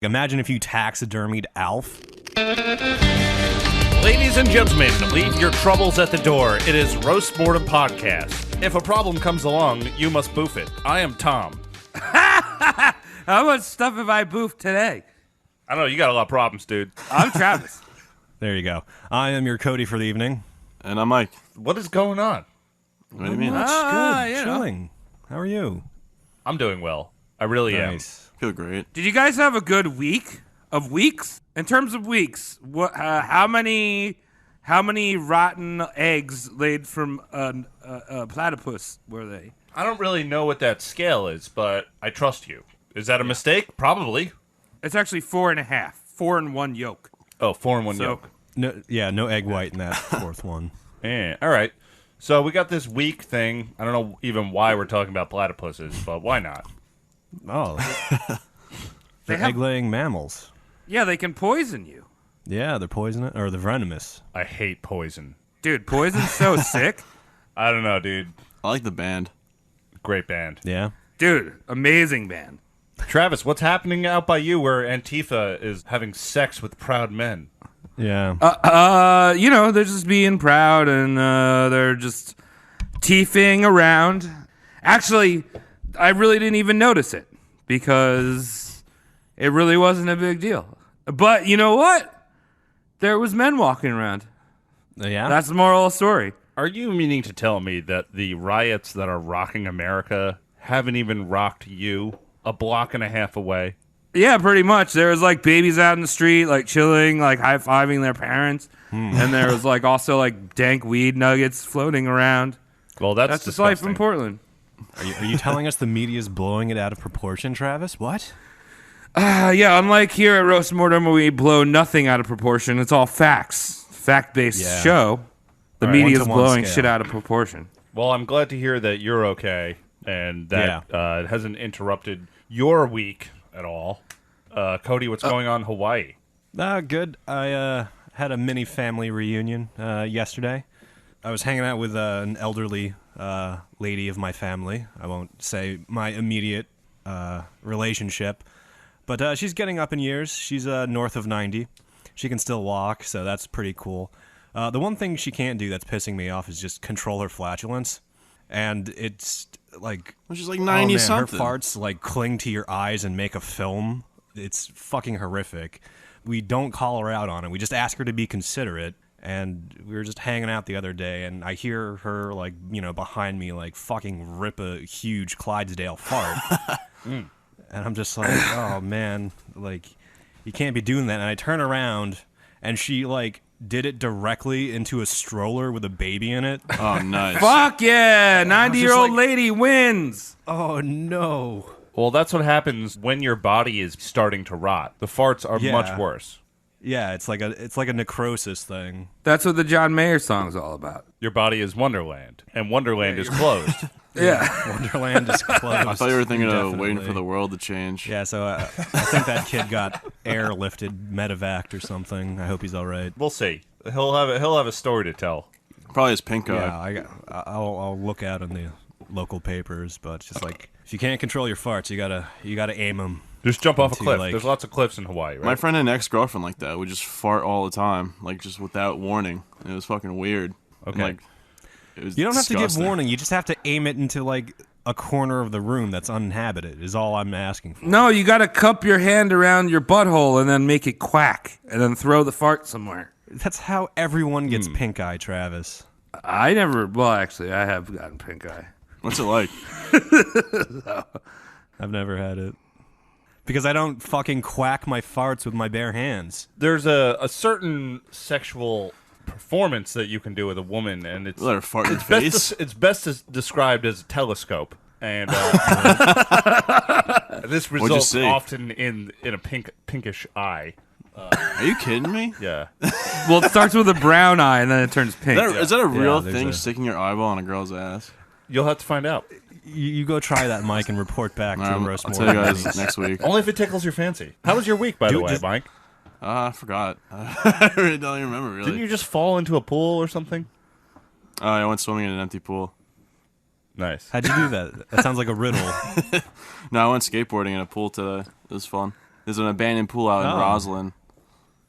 Imagine if you taxidermied Alf. Ladies and gentlemen, leave your troubles at the door. It is Roast Mortem Podcast. If a problem comes along, you must boof it. I am Tom. How much stuff have I boofed today? I don't know, you got a lot of problems, dude. I'm Travis. There you go. I am your Cody for the evening. And I'm Mike. What is going on? What do you mean? That's good. you know. Chilling. How are you? I'm doing well. I really am. Feel great. Did you guys have a good week of weeks? In terms of weeks, what? How many rotten eggs laid from a platypus were they? I don't really know what that scale is, but I trust you. Is that a mistake? Probably. It's actually 4.5. 4 and 1 yolk. Oh, 4 and 1 yolk. No egg white in that fourth one. All right. So we got this week thing. I don't know even why we're talking about platypuses, but why not? Oh. They're have- egg-laying mammals. Yeah, they can poison you. Yeah, they're poisonous, or they're venomous. I hate poison. Dude, poison's so sick. I don't know, dude. I like the band. Great band. Yeah. Dude, amazing band. Travis, what's happening out by you where Antifa is having sex with proud men? Yeah. They're just being proud and they're just teething around. Actually, I really didn't even notice it because it really wasn't a big deal. But you know what? There was men walking around. Yeah? That's the moral of the story. Are you meaning to tell me that the riots that are rocking America haven't even rocked you a block and a half away? Yeah, pretty much. There was like babies out in the street, like chilling, like high-fiving their parents. And there was like also like dank weed nuggets floating around. Well, that's just life in disgusting. Portland. Are you telling us the media's blowing it out of proportion, Travis? What? Yeah, unlike here at Roast Mortem where we blow nothing out of proportion, it's all facts. Fact-based show. The All right, media's 1-to-1 blowing scale. shit out of proportion. Well, I'm glad to hear that you're okay and that it hasn't interrupted your week at all. Cody, what's going on in Hawaii? Good. I had a mini family reunion yesterday. I was hanging out with an elderly lady of my family. I won't say my immediate relationship, but she's getting up in years. She's north of 90. She can still walk, so that's pretty cool. The one thing she can't do that's pissing me off is just control her flatulence. And it's like... Which is like 90 something. Her farts like cling to your eyes and make a film. It's fucking horrific. We don't call her out on it. We just ask her to be considerate. And we were just hanging out the other day, and I hear her, like, behind me, like, fucking rip a huge Clydesdale fart. And I'm just like, oh, man, like, you can't be doing that. And I turn around, and she, like, did it directly into a stroller with a baby in it. Oh, nice. Fuck yeah! 90-year-old like- lady wins! Oh, no. Well, that's what happens when your body is starting to rot. The farts are Yeah. much worse. Yeah, it's like a necrosis thing. That's what the John Mayer song's all about. Your body is Wonderland, and Wonderland is closed. Yeah. Wonderland is closed. I thought you were thinking of Waiting Definitely. for the World to Change. Yeah, so I think that kid got airlifted, medevac or something. I hope he's all right. We'll see. He'll have a story to tell. Probably his pink Yeah, eye. I'll look out in the local papers, but it's just like if you can't control your farts, you gotta aim them. Just jump off a Into, cliff. like- There's lots of cliffs in Hawaii, right? My friend had an ex-girlfriend like that would just fart all the time, like just without warning. And it was fucking weird. Okay. And, like, it was You don't have to give disgusting. warning. You just have to aim it into like a corner of the room that's uninhabited. Is all I'm asking for. No, you gotta cup your hand around your butthole and then make it quack, and then throw the fart somewhere. That's how everyone gets pink eye, Travis. I have gotten pink eye. What's it like? I've never had it because I don't fucking quack my farts with my bare hands. There's a certain sexual performance that you can do with a woman, and it's Let her fart in your face. it's best described as a telescope, and this you results see? often in a pinkish eye. Are you kidding me? Yeah, Well, it starts with a brown eye and then it turns pink. Is that a real there's thing, a- sticking your eyeball on a girl's ass? you'll have to find out. You go try that, Mike, and report back to the roast I'll more. tell you guys next week. Only if it tickles your fancy. How was your week, by the Dude, way, just- Mike? I forgot. I really don't even remember, really. Didn't you just fall into a pool or something? I went swimming in an empty pool. Nice. How'd you do that? That sounds like a riddle. No, I went skateboarding in a pool today. It was fun. There's an abandoned pool out in Roslyn.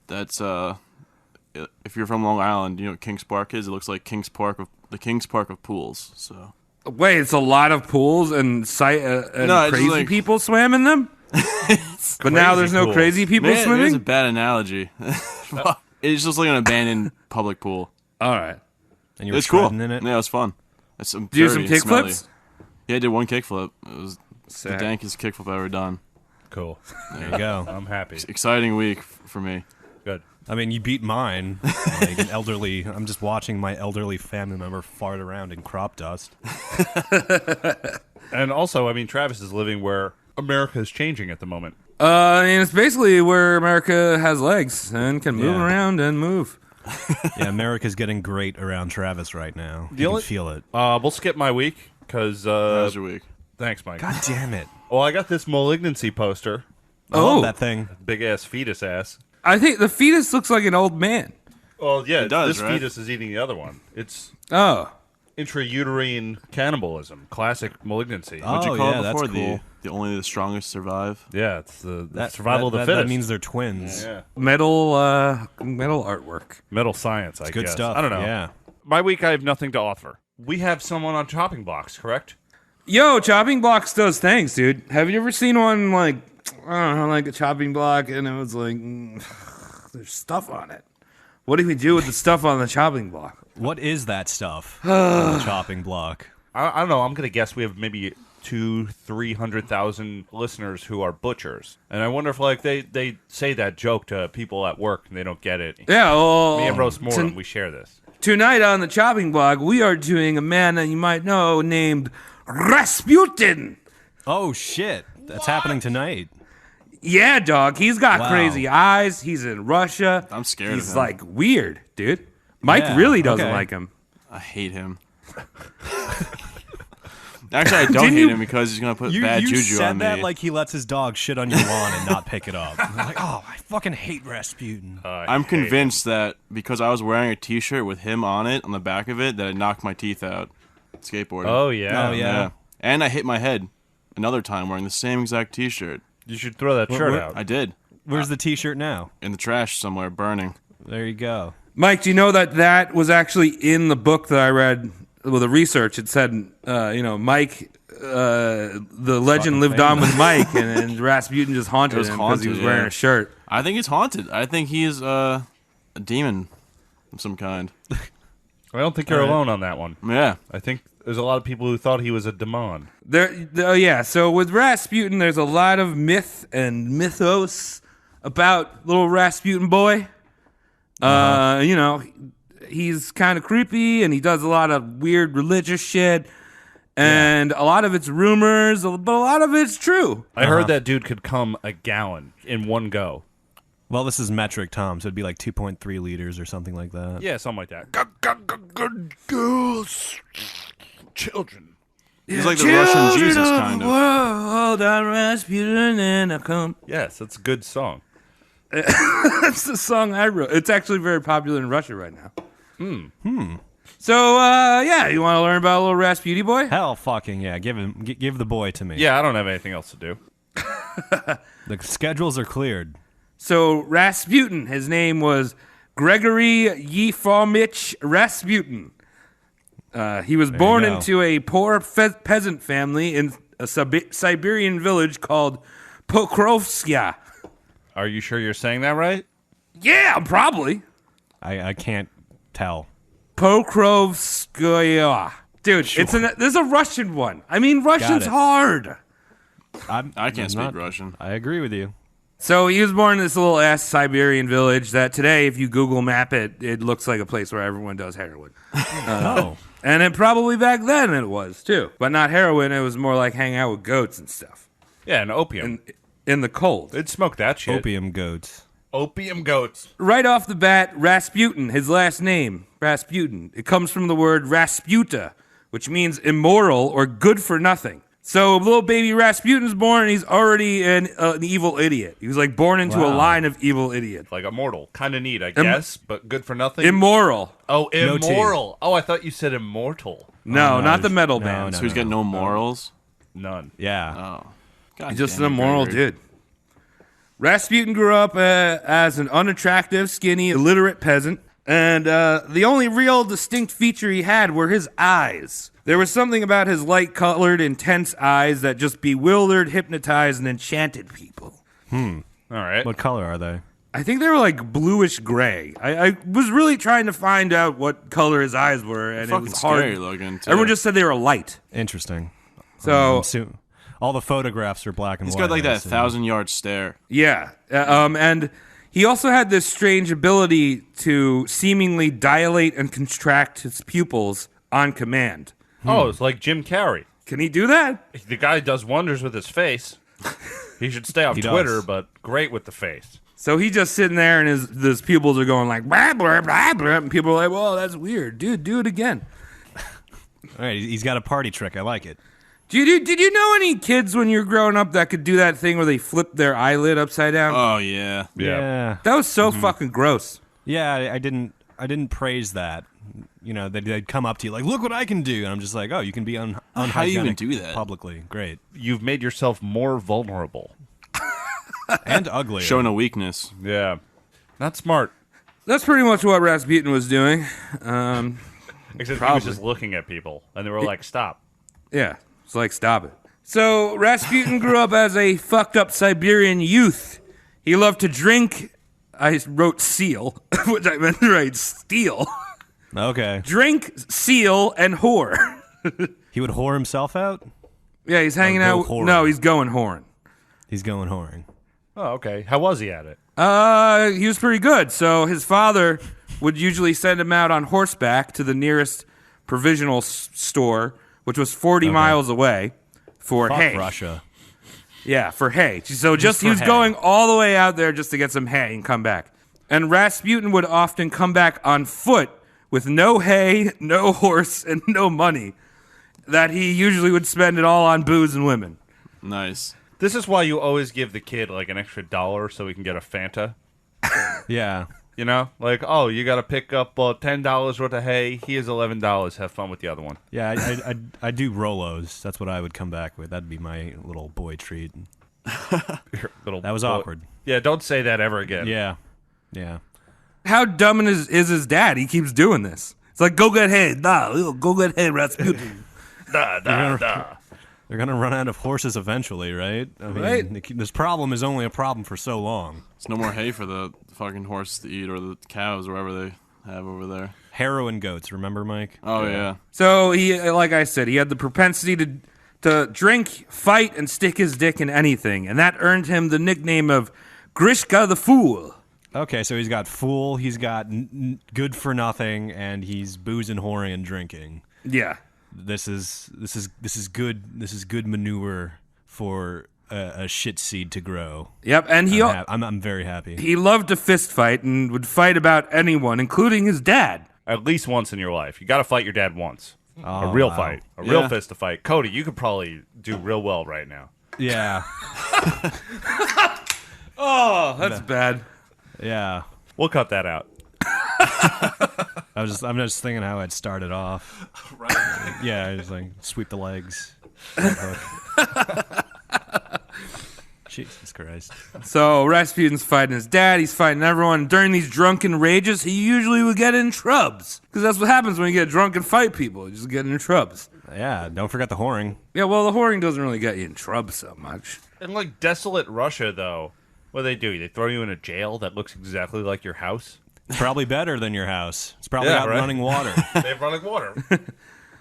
That's if you're from Long Island, you know what Kings Park is. It looks like the Kings Park of pools. So Wait, it's a lot of pools and crazy like, people swam in them. But now there's no crazy people swimming. It's a bad analogy. It's just like an abandoned public pool. All right. And you were It's cool. in it? Yeah, it was fun. It's Do you do some kickflips? Yeah, I did one kickflip. It was Sick. the dankest kickflip I've ever done. Cool. There you go. I'm happy. Exciting week for me. Good. I mean, you beat mine. Like an elderly. I'm just watching my elderly family member fart around in crop dust. And also, I mean, Travis is living where America is changing at the moment. And it's basically where America has legs and can move around and move. Yeah, America's getting great around Travis right now. You can feel it. We'll skip my week because. How was your week? Thanks, Mike. God damn it. Well, I got this malignancy poster. I love that thing. Big ass fetus ass. I think the fetus looks like an old man. Well, yeah, It does, this right? fetus is eating the other one. It's Oh. intrauterine cannibalism, classic malignancy. Oh, What'd you call yeah, it that's before? cool. Only the strongest survive. Yeah, it's the survival of the fittest. That means they're twins. yeah. Metal artwork. Metal science, I Good guess. stuff. I don't know. Yeah. My week, I have nothing to offer. We have someone on chopping blocks, correct? Yo, chopping blocks does things, dude. Have you ever seen one like, I don't know, like a chopping block and it was like, there's stuff on it. What do we do with the stuff on the chopping block? What is that stuff on the chopping block? I don't know. I'm going to guess we have maybe 200,000-300,000 listeners who are butchers. And I wonder if like they say that joke to people at work and they don't get it. Yeah, well, Me and Roast Mortem, we share this. tonight on the chopping block, we are doing a man that you might know named Rasputin. Oh, shit. That's happening tonight. Yeah, dog. He's got Wow. crazy eyes. He's in Russia. I'm scared of He's him. like weird, dude. Mike Yeah, really doesn't okay. like him. I hate him. Actually, I don't hate him because he's gonna put bad you juju said on me. that like he lets his dog shit on your lawn and not pick it up. I'm like, oh, I fucking hate Rasputin. I'm convinced that because I was wearing a T-shirt with him on it, on the back of it, that it knocked my teeth out. Skateboarding. Oh, yeah. Oh, yeah. And I hit my head another time wearing the same exact T-shirt. You should throw that shirt what- out. I did. Where's the T-shirt now? In the trash somewhere, burning. There you go. Mike, do you know that was actually in the book that I read? Well, the research, it said, Mike, the legend lived on with Mike, and Rasputin just haunted him because he was wearing a shirt. I think it's haunted. I think he is a demon of some kind. I don't think you're alone on that one. Yeah. I think there's a lot of people who thought he was a demon. So with Rasputin, there's a lot of myth and mythos about little Rasputin boy. He's kind of creepy, and he does a lot of weird religious shit. And a lot of it's rumors, but a lot of it's true. I heard that dude could come a gallon in one go. Well, this is metric, Tom, so it'd be like 2.3 liters or something like that. Yeah, something like that. Good girls, children. He's like the Russian Jesus, kind of. Hold on, Rasputin, and I come. Yes, that's a good song. That's the song I wrote. It's actually very popular in Russia right now. So, you want to learn about a little Rasputin boy? Hell fucking yeah. Give the boy to me. Yeah, I don't have anything else to do. The schedules are cleared. So, Rasputin, his name was Gregory Yefimовich Rasputin. He was born go. into a poor peasant family in a Siberian village called Pokrovskaya. Are you sure you're saying that right? Yeah, probably. I can't tell. Pokrovskaya. Dude, there's a Russian one. I mean, Russian's it. hard. I can't speak Russian. I agree with you. So he was born in this little ass Siberian village that today, if you Google map it, it looks like a place where everyone does heroin. Oh. And it probably back then it was too. But not heroin, it was more like hanging out with goats and stuff. Yeah, and opium. In the cold. They'd smoke that shit. Opium goats. Opium goats. Right off the bat, Rasputin, his last name, Rasputin, it comes from the word Rasputa, which means immoral or good for nothing. So little baby Rasputin's born, and he's already an evil idiot. He was like born into a line of evil idiots. Like immortal. Kind of neat, I guess, but good for nothing. Immoral. Oh, No tea. immoral. Oh, I thought you said immortal. No, not the metal no, band. So he's got no morals. None. Yeah. Oh, God He's just damn an it, immoral Gregory. dude. Rasputin grew up as an unattractive, skinny, illiterate peasant, and the only real distinct feature he had were his eyes. There was something about his light-colored, intense eyes that just bewildered, hypnotized, and enchanted people. All right. What color are they? I think they were like bluish gray. I was really trying to find out what color his eyes were, and it Fucking was hard. scary looking, too. Everyone just said they were light. Interesting. So All the photographs are black and He's white. got like I that see. 1,000-yard stare. yeah, and he also had this strange ability to seemingly dilate and contract his pupils on command. Oh, it's like Jim Carrey. Can he do that? The guy does wonders with his face. He should stay off He Twitter, does. but great with the face. So he's just sitting there, and his pupils are going like blah blah blah blah, and people are like, "Whoa, that's weird, dude. Do it again." All right, he's got a party trick. I like it. Did you know any kids when you were growing up that could do that thing where they flip their eyelid upside down? Oh, yeah. Yeah. That was so fucking gross. Yeah, I didn't praise that. You know, they'd come up to you like, "Look what I can do," and I'm just like, "Oh, you can be unhygienic How do you even do that? publicly? Great You've made yourself more vulnerable. and ugly." Showing a weakness. Yeah. Not smart. That's pretty much what Rasputin was doing. Except he Probably. was just looking at people, and they were like, stop. Yeah, it's like, stop it. So Rasputin grew up as a fucked up Siberian youth. He loved to drink. I wrote seal, which I meant to write steal. Okay, Drink, seal, and whore. he would whore himself out. Yeah, he's hanging go out. whoring. No, he's going whoring. He's going whoring. Oh, okay. How was he at it? He was pretty good. So his father would usually send him out on horseback to the nearest provisional store, which was 40 miles away, for Fuck hay. Russia. Yeah, for hay. So just he for was hay. going all the way out there just to get some hay and come back. And Rasputin would often come back on foot with no hay, no horse, and no money. That he usually would spend it all on booze and women. Nice. This is why you always give the kid like an extra $1 so he can get a Fanta. Yeah. You know? Like, oh, you got to pick up $10 worth of hay. Here's $11. Have fun with the other one. Yeah, I do Rolos. That's what I would come back with. That'd be my little boy treat. That was awkward. Yeah, don't say that ever again. Yeah. How dumb is his dad? He keeps doing this. It's like, go get hay. Nah, go get hay, Rasputin. They're gonna run out of horses eventually, right? I mean, Right. this problem is only a problem for so long. There's no more hay for the fucking horses to eat or the cows or whatever they have over there. Heroin goats, remember, Mike? Oh, yeah. So he, like I said, he had the propensity to drink, fight, and stick his dick in anything, and that earned him the nickname of Grishka the Fool. Okay, so he's got fool, he's got good for nothing, and he's boozing, whoring, and drinking. Yeah. This is good. This is good manure for a shit seed to grow. Yep, and I'm very happy. he loved to fist fight and would fight about anyone, including his dad. At least once in your life. You got to fight your dad once. Oh, a real wow. fight. A real Yeah. fist to fight. Cody, you could probably do real well right now. Yeah, Oh, that's bad. yeah. We'll cut that out. I'm just thinking how I'd start it off. Right. Yeah, just like sweep the legs. Hook. Jesus Christ. So Rasputin's fighting his dad. He's fighting everyone. During these drunken rages, he usually would get in trubs. Because that's what happens when you get drunk and fight people. You just get in trubs. Yeah, don't forget the whoring. Yeah, well, the whoring doesn't really get you in trubs so much. In like desolate Russia, though, what do? They throw you in a jail that looks exactly like your house? It's probably better than your house. It's probably Yeah, got right. running water. They have running water.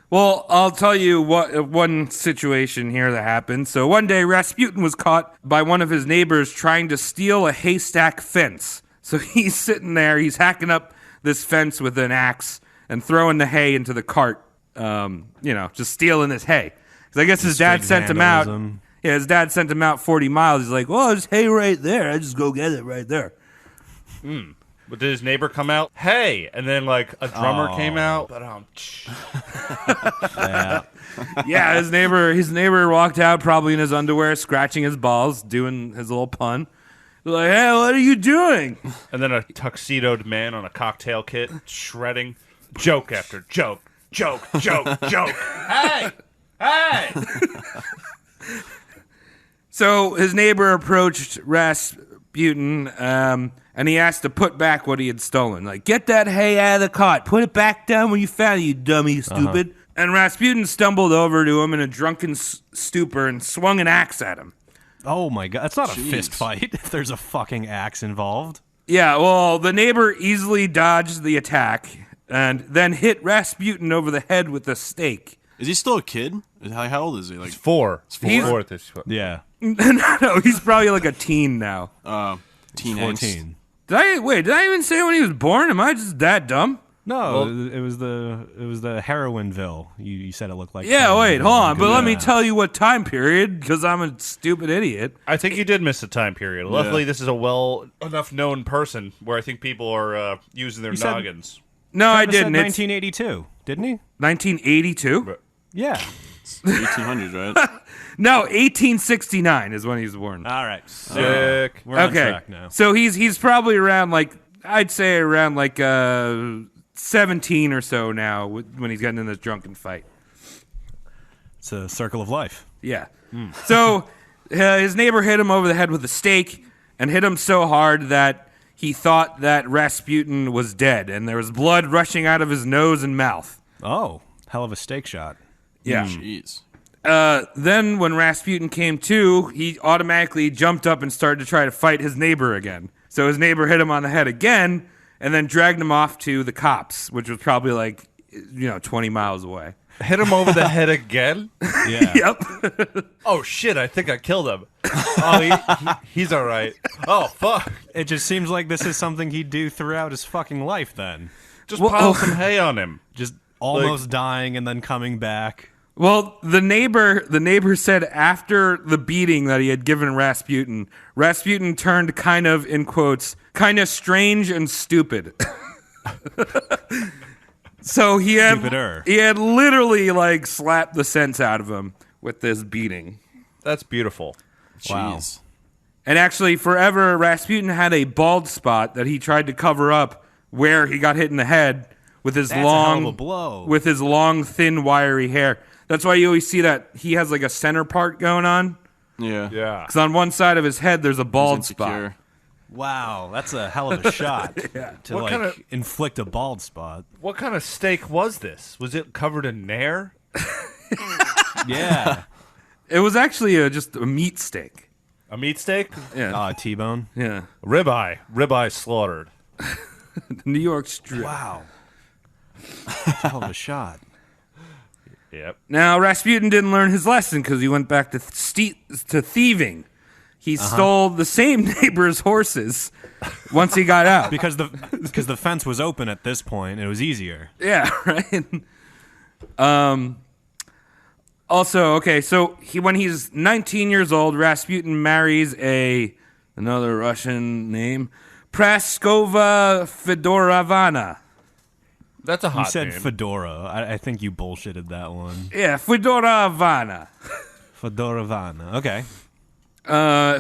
Well, I'll tell you one situation here that happened. So one day, Rasputin was caught by one of his neighbors trying to steal a haystack fence. So he's sitting there, he's hacking up this fence with an axe and throwing the hay into the cart, just stealing his hay. Because I guess his dad Street sent him out. vandalism. Yeah, his dad sent him out 40 miles. He's like, well, there's hay right there. I just go get it right there. But did his neighbor come out? Hey! And then like a drummer came out. But Yeah. Yeah, his neighbor walked out probably in his underwear, scratching his balls, doing his little pun. Like, hey, what are you doing? And then a tuxedoed man on a cocktail kit shredding joke after joke. Joke. Hey! So his neighbor approached Rasputin Rasputin, and he asked to put back what he had stolen. Like, get that hay out of the cart. Put it back down when you found it, you dummy, stupid. And Rasputin stumbled over to him in a drunken stupor and swung an axe at him. Oh my god, that's not a fist fight if there's a fucking axe involved. Yeah, well, the neighbor easily dodged the attack and then hit Rasputin over the head with a stake. Is he still a kid? How old is he? Like He's four. He's- Four at this. Yeah. No, he's probably like a teen now. teen angst. 14. Did I even say when he was born? Am I just that dumb? No, it was the Heroinville. You said it looked like. Yeah, wait, hold on. But let me Yeah. tell you what time period, because I'm a stupid idiot. I think you did miss a time period. Luckily, this is a well enough known person where I think people are using their said- noggins. No, I Travis said didn't. It's 1982, didn't he? 1982? Yeah. 1800s, right? No, 1869 is when he was born. All right. Sick. We're on Okay, track now. so he's probably around I'd say around 17 or so now when he's getting in this drunken fight. It's a circle of life. Yeah. So his neighbor hit him over the head with a stake and hit him so hard that he thought that Rasputin was dead, and there was blood rushing out of his nose and mouth. Oh, hell of a steak shot. Yeah. Jeez. Then when Rasputin came to, he automatically jumped up and started to try to fight his neighbor again. So his neighbor hit him on the head again and then dragged him off to the cops, which was probably 20 miles away. Hit him over the head again? Yeah. Yep. Oh, shit, I think I killed him. Oh, he's all right. Oh, fuck. It just seems like this is something he'd do throughout his fucking life then. Just pile some hay on him. Just almost dying and then coming back. Well, the neighbor said after the beating that he had given Rasputin turned kind of, in quotes, kind of strange and stupid. So he had literally slapped the sense out of him with this beating. That's beautiful. Wow. Jeez. And actually, forever, Rasputin had a bald spot that he tried to cover up where he got hit in the head with his That's a hell of a blow. with his long, thin, wiry hair. That's why you always see that he has a center part going on. Yeah. Yeah. Because on one side of his head, there's a He's bald insecure. spot. Wow, that's a hell of a shot to What kinda- inflict a bald spot. What kind of steak was this? Was it covered in nair? Yeah. It was actually just a meat steak. A meat steak? Yeah, T-bone. yeah. Ribeye. Ribeye slaughtered. New York strip. Wow. That's a hell of a shot. Yep. Now Rasputin didn't learn his lesson because he went back to thieving. He stole the same neighbor's horses once he got out. Because the fence was open at this point, it was easier. Yeah, right. Also, okay, so when he's 19 years old, Rasputin marries another Russian name, Praskova Fedorovna. That's a You hot said name. fedora. I think you bullshitted that one. Yeah, Fedorovna, Fedorovana. Okay.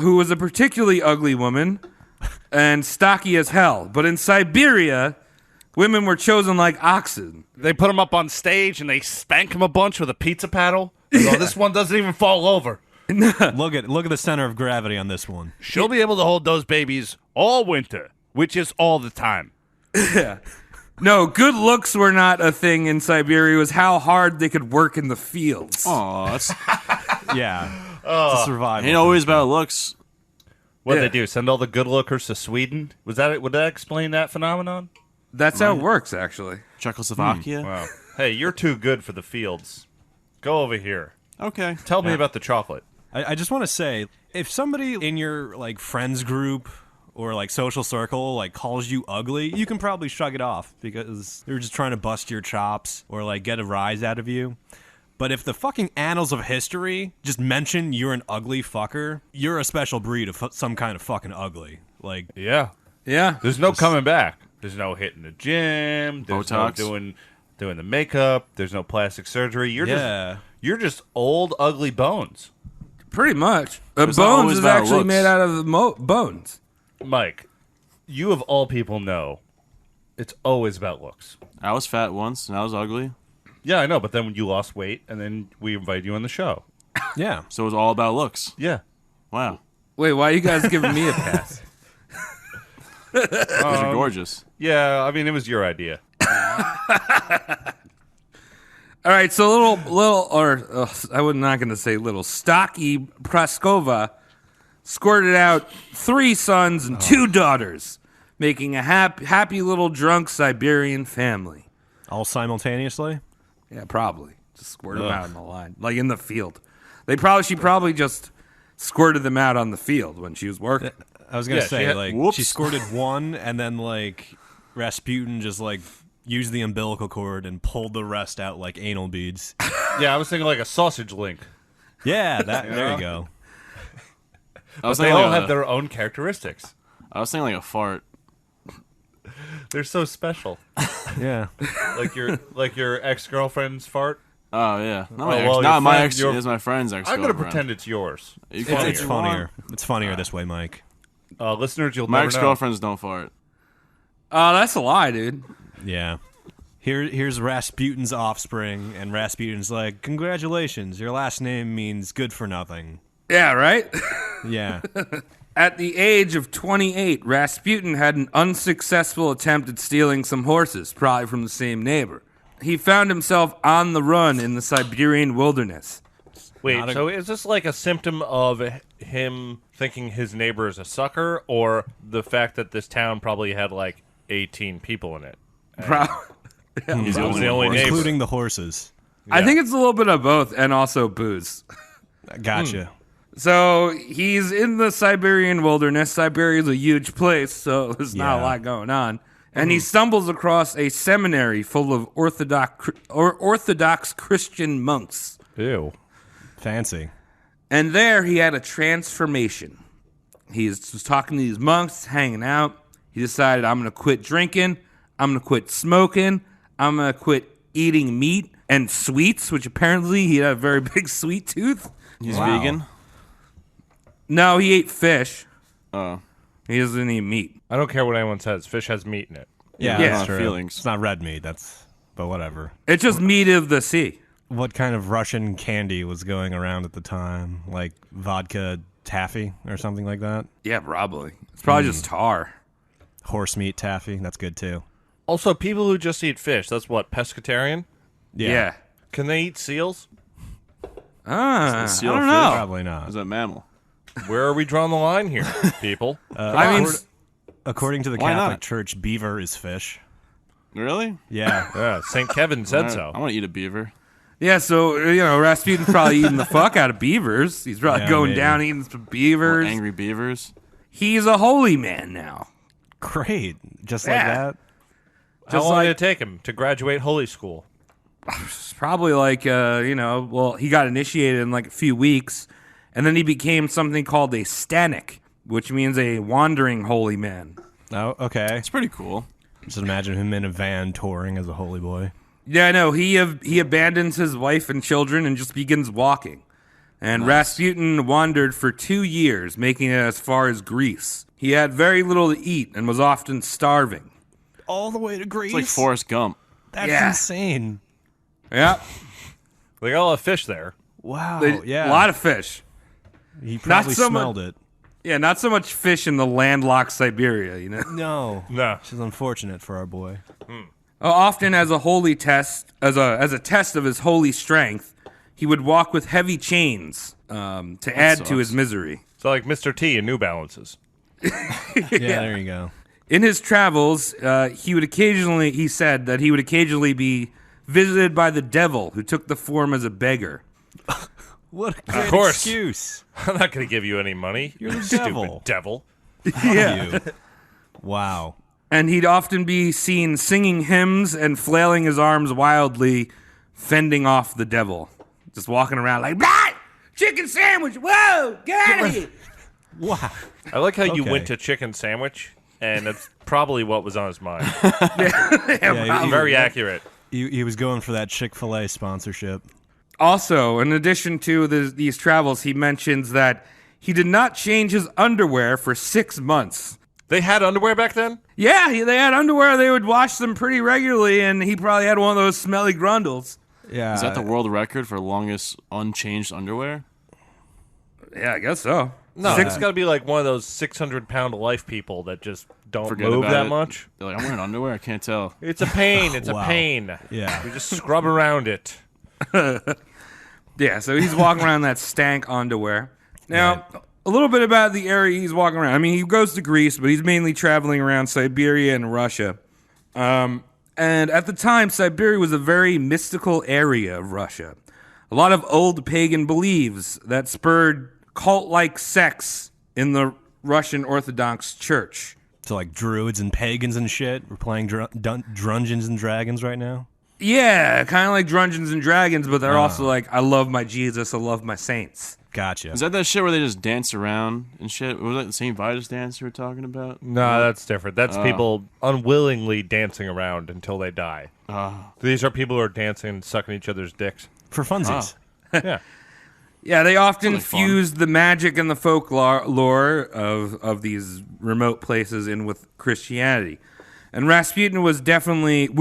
who was a particularly ugly woman and stocky as hell. But in Siberia, women were chosen like oxen. They put him up on stage and they spank him a bunch with a pizza paddle. Oh, this one doesn't even fall over. Look at the center of gravity on this one. She'll be able to hold those babies all winter, which is all the time. No, good looks were not a thing in Siberia. It was how hard they could work in the fields. Oh, that's Yeah. It's a survival. ain't always about looks. What'd Yeah. they do? Send all the good lookers to Sweden? Would that explain that phenomenon? That's how it works, actually. Czechoslovakia. Wow. Hey, you're too good for the fields. Go over here. Okay. Tell me about the chocolate. I just want to say, if somebody in your friends group or social circle calls you ugly, you can probably shrug it off because they're just trying to bust your chops or get a rise out of you. But if the fucking annals of history just mention you're an ugly fucker, you're a special breed of some kind of fucking ugly. Yeah. Yeah. There's no coming back. There's no hitting the gym. There's Botox. no doing the makeup. There's no plastic surgery. Yeah. You're just old, ugly bones. Pretty much. It's not Bones always is about actually looks. made out of bones. Mike, you of all people know it's always about looks. I was fat once, and I was ugly. Yeah, I know, but then when you lost weight, and then we invited you on the show. Yeah. So it was all about looks. Yeah. Wow. Wait, why are you guys giving me a pass? Because you're gorgeous. Yeah, I mean, it was your idea. All right, so I'm not going to say little. Stocky Praskova squirted out 3 sons and 2 daughters, making a happy little drunk Siberian family. All simultaneously? Yeah, probably. Just squirt them out in the line, like in the field. She probably just squirted them out on the field when she was working. I was going to say, whoops. she squirted one, and then, Rasputin just, used the umbilical cord and pulled the rest out like anal beads. Yeah, I was thinking like a sausage link. Yeah, there you go. They all have their own characteristics. I was thinking like a fart. They're so special. Yeah. like your ex-girlfriend's fart. Oh yeah, not my ex. It's my friend's ex. I'm gonna pretend it's yours. It's funnier. It's funnier this way, Mike. Listeners, you'll My never ex-girlfriends don't fart. Oh, that's a lie, dude. Yeah. Here's Rasputin's offspring, and Rasputin's like, congratulations, your last name means good for nothing. Yeah, right? Yeah. At the age of 28, Rasputin had an unsuccessful attempt at stealing some horses, probably from the same neighbor. He found himself on the run in the Siberian wilderness. Wait, so is this like a symptom of him thinking his neighbor is a sucker, or the fact that this town probably had 18 people in it? He's the only neighbor. Including the horses. I think it's a little bit of both, and also booze. Gotcha. So he's in the Siberian wilderness. Siberia is a huge place, so there's not a lot going on. And he stumbles across a seminary full of Orthodox Christian monks. Ew. Fancy. And there he had a transformation. He was talking to these monks, hanging out. He decided, I'm going to quit drinking. I'm going to quit smoking. I'm going to quit eating meat and sweets, which apparently he had a very big sweet tooth. He's vegan. No, he ate fish. Oh. He doesn't eat meat. I don't care what anyone says. Fish has meat in it. Yeah, Yeah. that's true. Feelings. It's not red meat, but whatever. It's just meat of the sea. What kind of Russian candy was going around at the time? Like vodka taffy or something like that? Yeah, probably. It's probably just tar. Horse meat taffy, that's good too. Also, people who just eat fish, that's what, pescatarian? Yeah. Can they eat seals? I seal don't fish? know. Probably not. Is that a mammal? Where are we drawing the line here, people? According to the Why Catholic not? Church, beaver is fish. Really? Yeah. Yeah, St. Kevin said so. I want to eat a beaver. Yeah, so, Rasputin's probably eating the fuck out of beavers. He's probably Yeah, going maybe. down eating some Or beavers. angry beavers. He's a holy man now. Great. Just like Yeah. that. How long did it take him to graduate holy school? It's probably he got initiated in a few weeks, and then he became something called a stanik, which means a wandering holy man. Oh, okay. It's pretty cool. Just imagine him in a van touring as a holy boy. Yeah, no, he abandons his wife and children and just begins walking. And Rasputin wandered for 2 years, making it as far as Greece. He had very little to eat and was often starving. All the way to Greece? It's like Forrest Gump. That's Yeah. insane. Yeah, They got a lot of fish there. Wow. a lot of fish. He probably so much- smelled it. Yeah, not so much fish in the landlocked Siberia, No. No. Which is unfortunate for our boy. Often as a holy test, as a test of his holy strength, he would walk with heavy chains to add to sucks. his misery. So like Mr. T in New Balances. Yeah, there you go. In his travels, he said that he would occasionally be visited by the devil, who took the form as a beggar. What a great course. excuse. I'm not going to give you any money. You're the Stupid devil. devil. You. Wow. And he'd often be seen singing hymns and flailing his arms wildly, fending off the devil. Just walking around like, blah! Chicken sandwich! Whoa! Get out of here! Wow. I like how you Okay. went to chicken sandwich, and that's probably what was on his mind. Yeah, Very accurate. he was going for that Chick-fil-A sponsorship. Also, in addition to these travels, he mentions that he did not change his underwear for 6 months. They had underwear back then? Yeah, they had underwear. They would wash them pretty regularly, and he probably had one of those smelly grundles. Yeah. Is that the world record for longest unchanged underwear? Yeah, I guess so. No, it's got to be like one of those 600-pound life people that just don't forget move about that it. much. They're like, I'm wearing underwear. I can't tell. It's a pain. It's Wow. a pain. Yeah. You just scrub around it. Yeah, so he's walking around that stank underwear. Now, a little bit about the area he's walking around. I mean, he goes to Greece, but he's mainly traveling around Siberia and Russia. And at the time, Siberia was a very mystical area of Russia. A lot of old pagan beliefs that spurred cult-like sects in the Russian Orthodox Church. So like druids and pagans and shit. We're playing Drungeons and Dragons right now. Yeah, kind of like Drungeons and Dragons, but they're also like, I love my Jesus, I love my saints. Gotcha. Is that shit where they just dance around and shit? Was that the St. Vitus dance you were talking about? No, that's different. That's people unwillingly dancing around until they die. These are people who are dancing and sucking each other's dicks. For funsies. Yeah. Yeah, they often Really fun. fuse the magic and the folklore of these remote places in with Christianity. And Rasputin would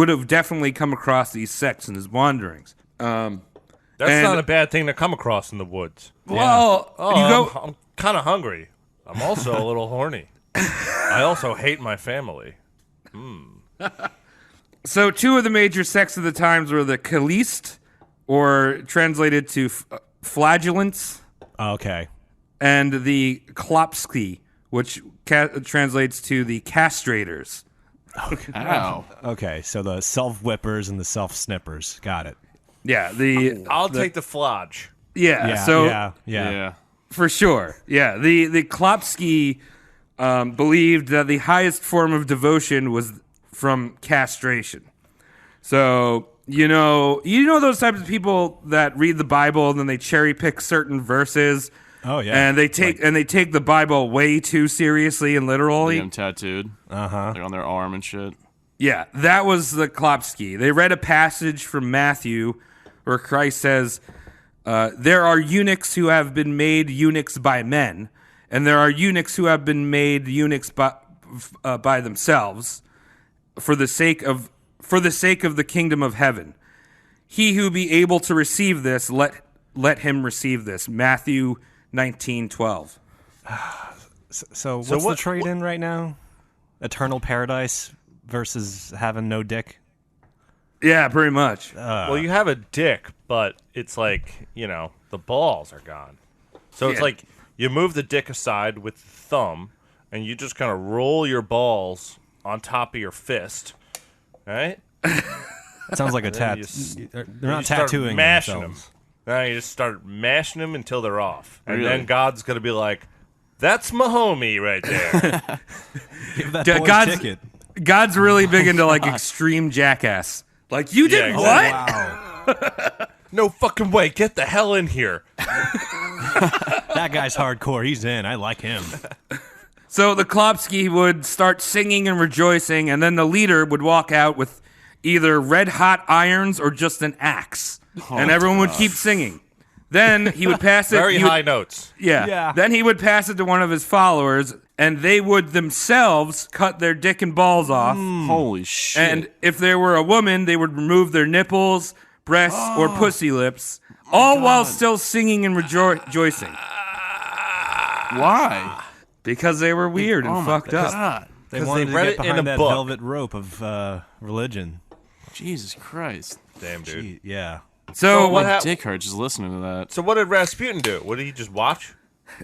have definitely come across these sects in his wanderings. That's And- not a bad thing to come across in the woods. Well, Oh, you go. I'm kind of hungry. I'm also a little horny. I also hate my family. So two of the major sects of the times were the Kalist, or translated to flagellants, Okay. and the Klopsky, which translates to the castrators. Ow. Okay. So the self-whippers and the self-snippers. Got it. Yeah, I'll take the flodge. yeah. Yeah. For sure. Yeah. The Klopsky believed that the highest form of devotion was from castration. So, you know those types of people that read the Bible and then they cherry pick certain verses. Oh, yeah. And they take the Bible way too seriously and literally. Get them tattooed. Like on their arm and shit. Yeah, that was the Klopsky. They read a passage from Matthew where Christ says, there are eunuchs who have been made eunuchs by men, and there are eunuchs who have been made eunuchs by themselves for the sake of the kingdom of heaven. He who be able to receive this, let him receive this. Matthew 19:12. So what's the trade in right now? Eternal paradise versus having no dick? Yeah, pretty much. Well, you have a dick, but it's like, the balls are gone. So it's Yeah. like you move the dick aside with the thumb, and you just kind of roll your balls on top of your fist, right? Sounds like a then tattoo. They're You not start tattooing mashing themselves. them. Now you just start mashing them until they're off. And Really? then God's going to be like, that's my homie right there. Give that Yeah, boy a God's- ticket. God's really big into like extreme jackass. Like, you did Yeah, what? Wow. No fucking way. Get the hell in here. That guy's hardcore. He's in. I like him. So the Klopsky would start singing and rejoicing, and then the leader would walk out with either red hot irons or just an axe, and everyone would keep singing. Then he would pass it. Very high notes. Yeah. Yeah. Then he would pass it to one of his followers, and they would themselves cut their dick and balls off. Holy shit. And if there were a woman, they would remove their nipples, breasts, or pussy lips, all while still singing and rejoicing. Why? Because they were weird and fucked up. God. They 'Cause wanted they to read get it in behind a that book. velvet rope of religion. Jesus Christ. Damn, dude. Gee, yeah. So what My hap- dick hurts just listening to that. So what did Rasputin do? What did he just watch?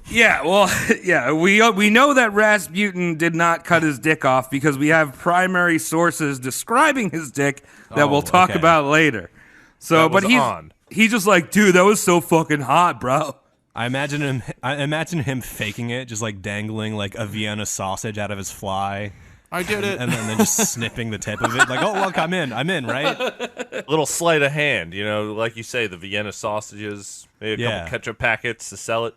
yeah, well, yeah, we know that Rasputin did not cut his dick off because we have primary sources describing his dick that we'll talk okay. about later. So, That was but on. he's just like, dude, that was so fucking hot, bro. I imagine him faking it, just like dangling like a Vienna sausage out of his fly, I did it. and then just snipping the tip of it, like, oh look, I'm in, right? Little sleight of hand, like you say, the Vienna sausages, maybe a Yeah. couple ketchup packets to sell it.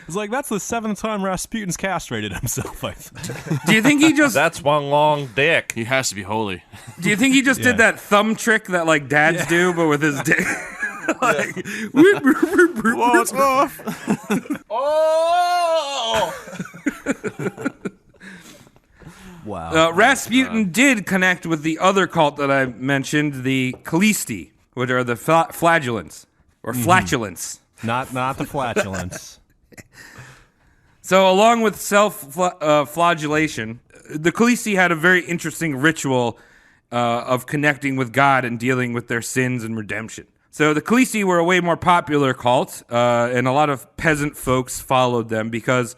It's like that's the 7th time Rasputin's castrated himself. I think. Do you think he just? That's one long dick. He has to be holy. Do you think he just Yeah. did that thumb trick that like dads do, but with his dick? Like, Whoa, it's off. Oh! Wow. Rasputin did connect with the other cult that I mentioned, the Kalisti, which are the flagellants or flatulence. Not the flatulence. So, along with self-flagellation, the Khaleesi had a very interesting ritual of connecting with God and dealing with their sins and redemption. So, the Khaleesi were a way more popular cult, and a lot of peasant folks followed them because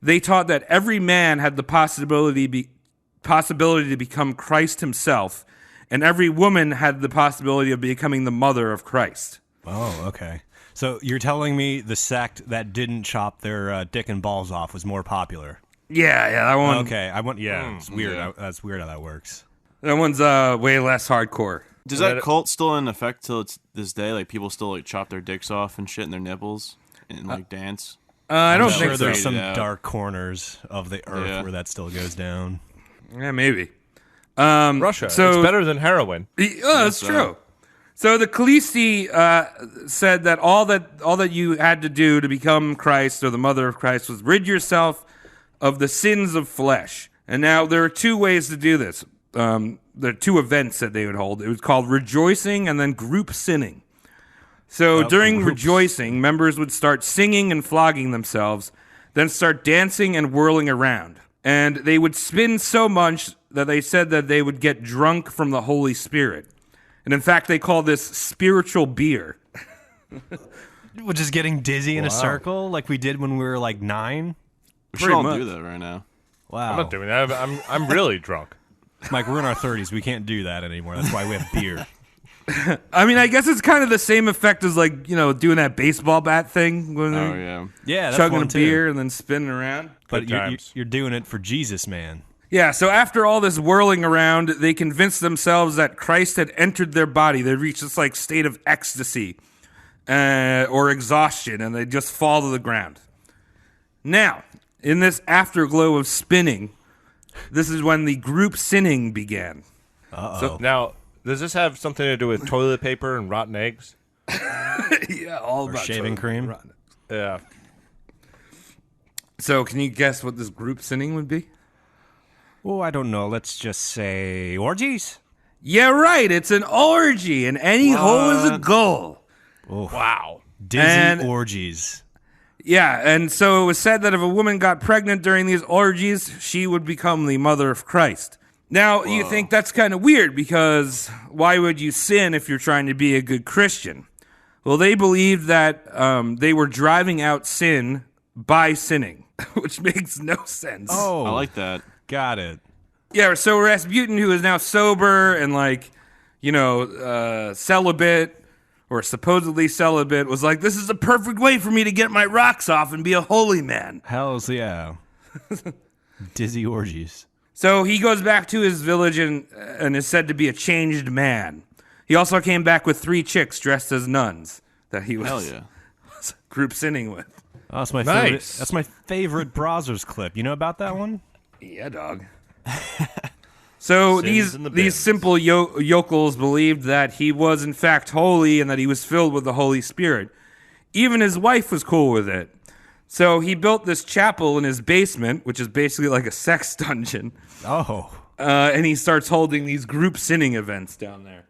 they taught that every man had the possibility to become Christ himself, and every woman had the possibility of becoming the mother of Christ. Oh, okay. So you're telling me the sect that didn't chop their dick and balls off was more popular? Yeah, that one. Okay, it's weird. Yeah. That's weird how that works. That one's way less hardcore. Does that cult still in effect till this day? Like people still like chop their dicks off and shit in their nipples and like dance? I don't I'm think sure so. there's some Faded out. dark corners of the earth Yeah. where that still goes down. Yeah, maybe. Russia. So It's better than heroin. Oh, that's true. So the Khaleesi said that all that you had to do to become Christ or the mother of Christ was rid yourself of the sins of flesh. And now there are two ways to do this. There are two events that they would hold. It was called rejoicing and then group sinning. So during rejoicing, members would start singing and flogging themselves, then start dancing and whirling around. And they would spin so much that they said that they would get drunk from the Holy Spirit. And in fact, they call this spiritual beer. We're just getting dizzy in a circle like we did when we were like 9? We should Pretty all much. do that right now. Wow. I'm not doing that. I'm really drunk. Mike, we're in our 30s. We can't do that anymore. That's why we have beer. I mean, I guess it's kind of the same effect as doing that baseball bat thing when Oh they're yeah. Yeah, that's chugging a fun, too. beer and then spinning around. But Good you're times. doing it for Jesus, man. Yeah, so after all this whirling around, they convinced themselves that Christ had entered their body. They reached this state of ecstasy or exhaustion, and they just fall to the ground. Now, in this afterglow of spinning, this is when the group sinning began. Now, does this have something to do with toilet paper and rotten eggs? Yeah, all Or about shaving cream. Yeah. So, can you guess what this group sinning would be? Oh, I don't know. Let's just say orgies. Yeah, right. It's an orgy, and any hole is a goal. Wow. Dizzy And- orgies. Yeah, and so it was said that if a woman got pregnant during these orgies, she would become the mother of Christ. Now, you think that's kind of weird because why would you sin if you're trying to be a good Christian? Well, they believed that they were driving out sin by sinning, which makes no sense. Oh, I like that. got it. Yeah, so Rasputin, who is now sober and celibate or supposedly celibate, was like, this is the perfect way for me to get my rocks off and be a holy man. Hells yeah. Dizzy orgies. So he goes back to his village and is said to be a changed man. He also came back with 3 chicks dressed as nuns that he was Hell yeah. group sinning with. Oh, that's my Nice. favorite. That's my favorite Brazzers clip. You know about that one? Yeah, dog. So Sins in the these bins. simple yokels believed that he was in fact holy and that he was filled with the Holy Spirit. Even his wife was cool with it. So he built this chapel in his basement, which is basically like a sex dungeon, Oh, and he starts holding these group sinning events down there.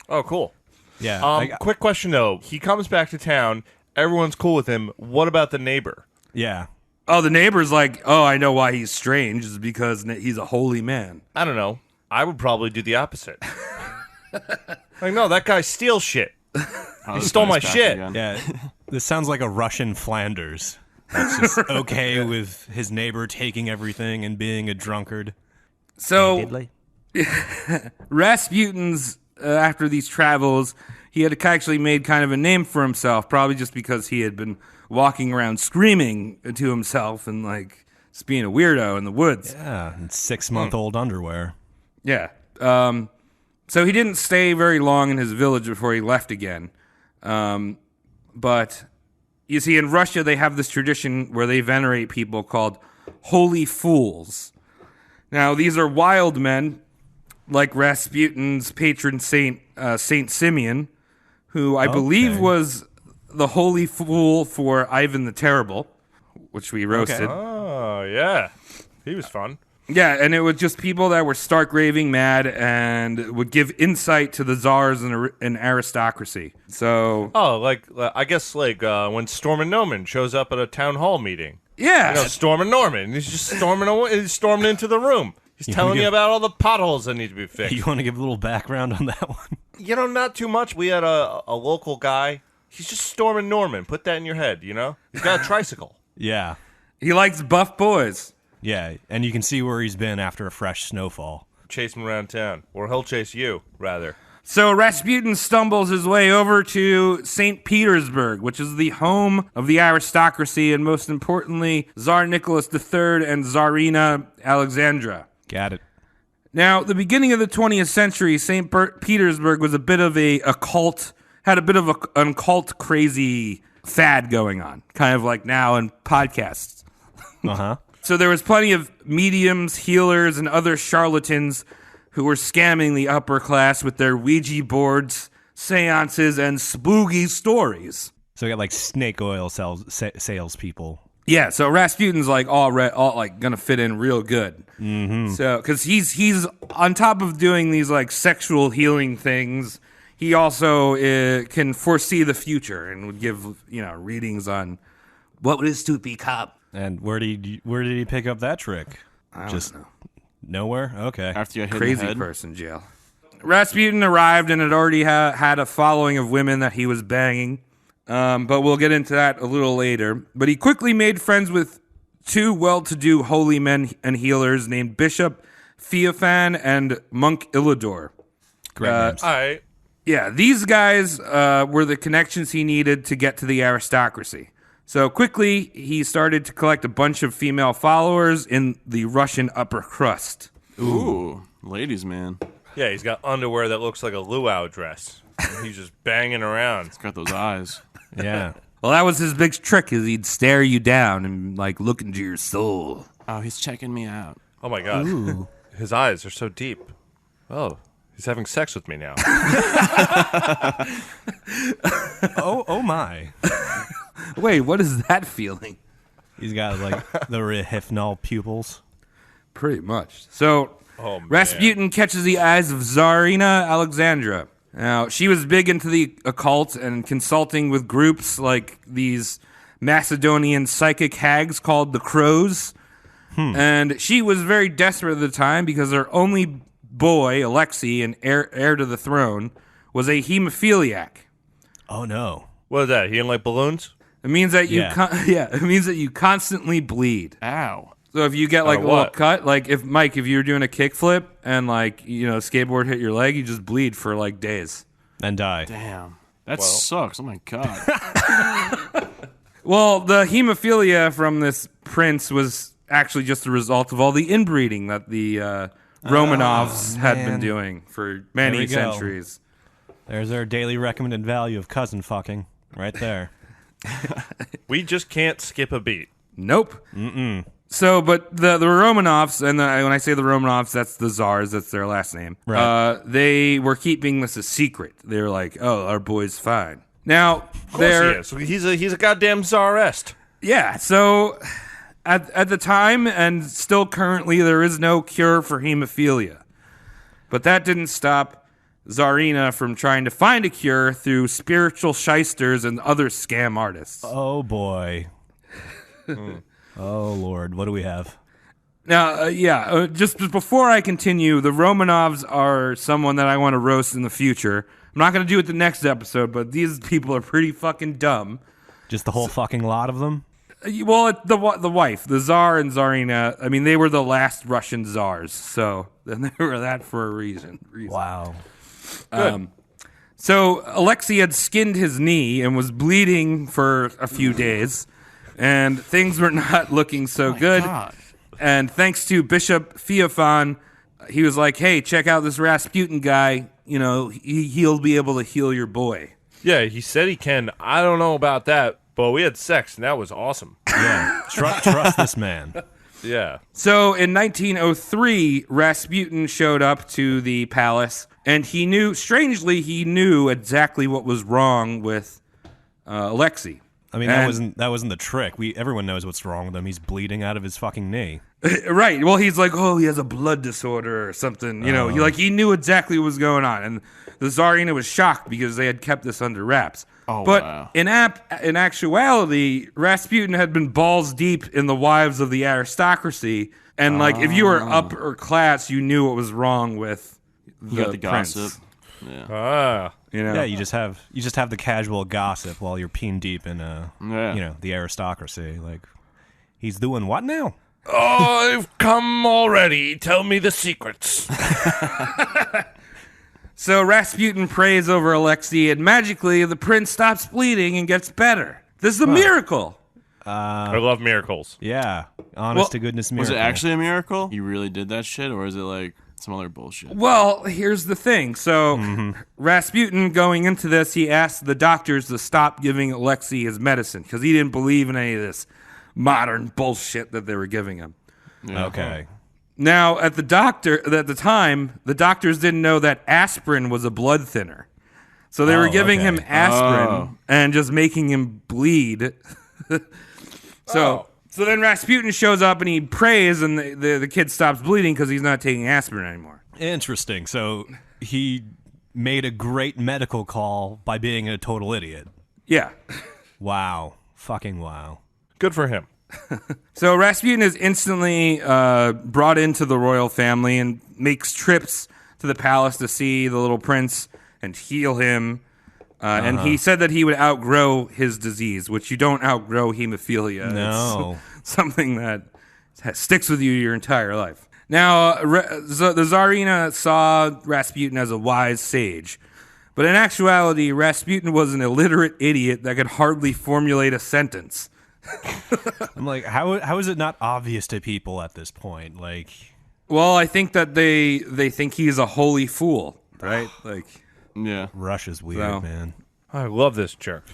Oh, cool. yeah. Quick question, though. He comes back to town. Everyone's cool with him. What about the neighbor? yeah. Oh, the neighbor's like, oh, I know why he's strange. It's because he's a holy man. I don't know. I would probably do the opposite. No, that guy steals shit. Oh, He stole my back shit. again. Yeah. This sounds like a Russian Flanders. That's just okay with his neighbor taking everything and being a drunkard. So Rasputin's, after these travels, he had actually made kind of a name for himself, probably just because he had been walking around screaming to himself and just being a weirdo in the woods. Yeah, and 6-month-old underwear. Yeah. So he didn't stay very long in his village before he left again. But you see, in Russia, they have this tradition where they venerate people called holy fools. Now, these are wild men, like Rasputin's patron saint, Saint Simeon, who I believe was the holy fool for Ivan the Terrible, which we roasted. Oh, yeah. He was fun. Yeah, and it was just people that were stark raving mad and would give insight to the czars and aristocracy. So, Oh, I guess when Stormin' Noman shows up at a town hall meeting. Yeah. Storming Norman. He's just storming into the room. He's telling you about all the potholes that need to be fixed. You want to give a little background on that one? Not too much. We had a local guy. He's just storming Norman. Put that in your head, He's got a tricycle. Yeah. He likes buff boys. Yeah, and you can see where he's been after a fresh snowfall. Chase him around town. Or he'll chase you, rather. So Rasputin stumbles his way over to St. Petersburg, which is the home of the aristocracy, and most importantly, Tsar Nicholas III and Tsarina Alexandra. Got it. Now, the beginning of the 20th century, St. Petersburg was a bit of an occult crazy fad going on, kind of like now in podcasts. Uh-huh. So there was plenty of mediums, healers, and other charlatans who were scamming the upper class with their Ouija boards, seances, and spooky stories. So we got like snake oil salespeople. Yeah, so Rasputin's like all like gonna fit in real good. Mm-hmm. So because he's on top of doing these like sexual healing things, he also can foresee the future and would give readings on what is to become. And where did he pick up that trick? I don't know. Nowhere? Okay. After you got hit in the Crazy head? person jail. Rasputin arrived and had already had a following of women that he was banging. But we'll get into that a little later. But he quickly made friends with two well-to-do holy men and healers named Bishop Theophan and Monk Ilidor. Great names. All right. Yeah, these guys were the connections he needed to get to the aristocracy. So quickly, he started to collect a bunch of female followers in the Russian upper crust. Ooh, ladies, man. Yeah, he's got underwear that looks like a luau dress. And he's just banging around. He's got those eyes. Yeah. Well, that was his big trick, is he'd stare you down and, like, look into your soul. Oh, he's checking me out. Oh, my God. Ooh. His eyes are so deep. Oh, he's having sex with me now. Oh my. Wait, what is that feeling? He's got like the rehypnol pupils. Pretty much. So, Oh, man. Rasputin catches the eyes of Tsarina Alexandra. Now, she was big into the occult and consulting with groups like these Macedonian psychic hags called the Crows. And she was very desperate at the time because her only boy, Alexei, and heir to the throne, was a hemophiliac. Oh no. What is that? He didn't like balloons? It means that you Yeah. it means that you constantly bleed. Ow. So if you get like a little what? cut, like if you were doing a kickflip and like skateboard hit your leg, you just bleed for like days. And die. Damn. That sucks. Oh, my God. Well, the hemophilia from this prince was actually just a result of all the inbreeding that the Romanovs had been doing for many There we go. centuries. There's our daily recommended value of cousin fucking right there. We just can't skip a beat. Nope. So, but the Romanovs, and when I say the Romanovs, that's the Tsars, that's their last name. Right. They were keeping this a secret. They were like, "Oh, our boy's fine." Now, Of course he is. He's a goddamn czarist. yeah. So, at the time, and still currently, there is no cure for hemophilia. But that didn't stop Tsarina from trying to find a cure through spiritual shysters and other scam artists. Oh boy. Oh Lord, what do we have? Now, just before I continue, the Romanovs are someone that I want to roast in the future. I'm not going to do it the next episode, but these people are pretty fucking dumb. Just the whole fucking lot of them? Well, the wife, the Tsar and Tsarina, I mean, they were the last Russian Tsars, so then they were that for a reason. Wow. So Alexei had skinned his knee and was bleeding for a few days, and things were not looking so good. God. And thanks to Bishop Theophan, he was like, "Hey, check out this Rasputin guy. He'll be able to heal your boy." Yeah, he said he can. I don't know about that, but we had sex, and that was awesome. Yeah. Trust this man. Yeah. So in 1903, Rasputin showed up to the palace, and he knew exactly what was wrong with Alexei. I mean, that wasn't the trick. Everyone knows what's wrong with him. He's bleeding out of his fucking knee. Right. Well, he's like, oh, he has a blood disorder or something. You know, he knew exactly what was going on. And the Tsarina was shocked because they had kept this under wraps. Oh, but wow. in actuality, Rasputin had been balls deep in the wives of the aristocracy. And, like, if you were upper class, you knew what was wrong with the prince. Gossip. Yeah. Ah. You know? Yeah, you just have the casual gossip while you're peeing deep in the aristocracy. Like, he's doing what now? Oh, I've come already. Tell me the secrets. So Rasputin prays over Alexei, and magically the prince stops bleeding and gets better. This is a miracle. I love miracles. Yeah, honest to goodness Was miracle. it actually a miracle? He really did that shit, or is it like some other bullshit? Well, here's the thing. So Rasputin, going into this, he asked the doctors to stop giving Alexei his medicine because he didn't believe in any of this modern bullshit that they were giving him. Yeah. Okay. Now, at the time, the doctors didn't know that aspirin was a blood thinner. So they were giving him aspirin and just making him bleed. So then Rasputin shows up and he prays, and the kid stops bleeding because he's not taking aspirin anymore. Interesting. So he made a great medical call by being a total idiot. Yeah. Wow. Fucking wow. Good for him. So Rasputin is instantly brought into the royal family and makes trips to the palace to see the little prince and heal him. And he said that he would outgrow his disease, which you don't outgrow hemophilia. No. It's something that sticks with you your entire life. Now, the Tsarina saw Rasputin as a wise sage. But in actuality, Rasputin was an illiterate idiot that could hardly formulate a sentence. I'm like, how is it not obvious to people at this point? Like, Well, I think that they think he's a holy fool, right? Like, Yeah. Russia's weird, So- man. I love this jerk.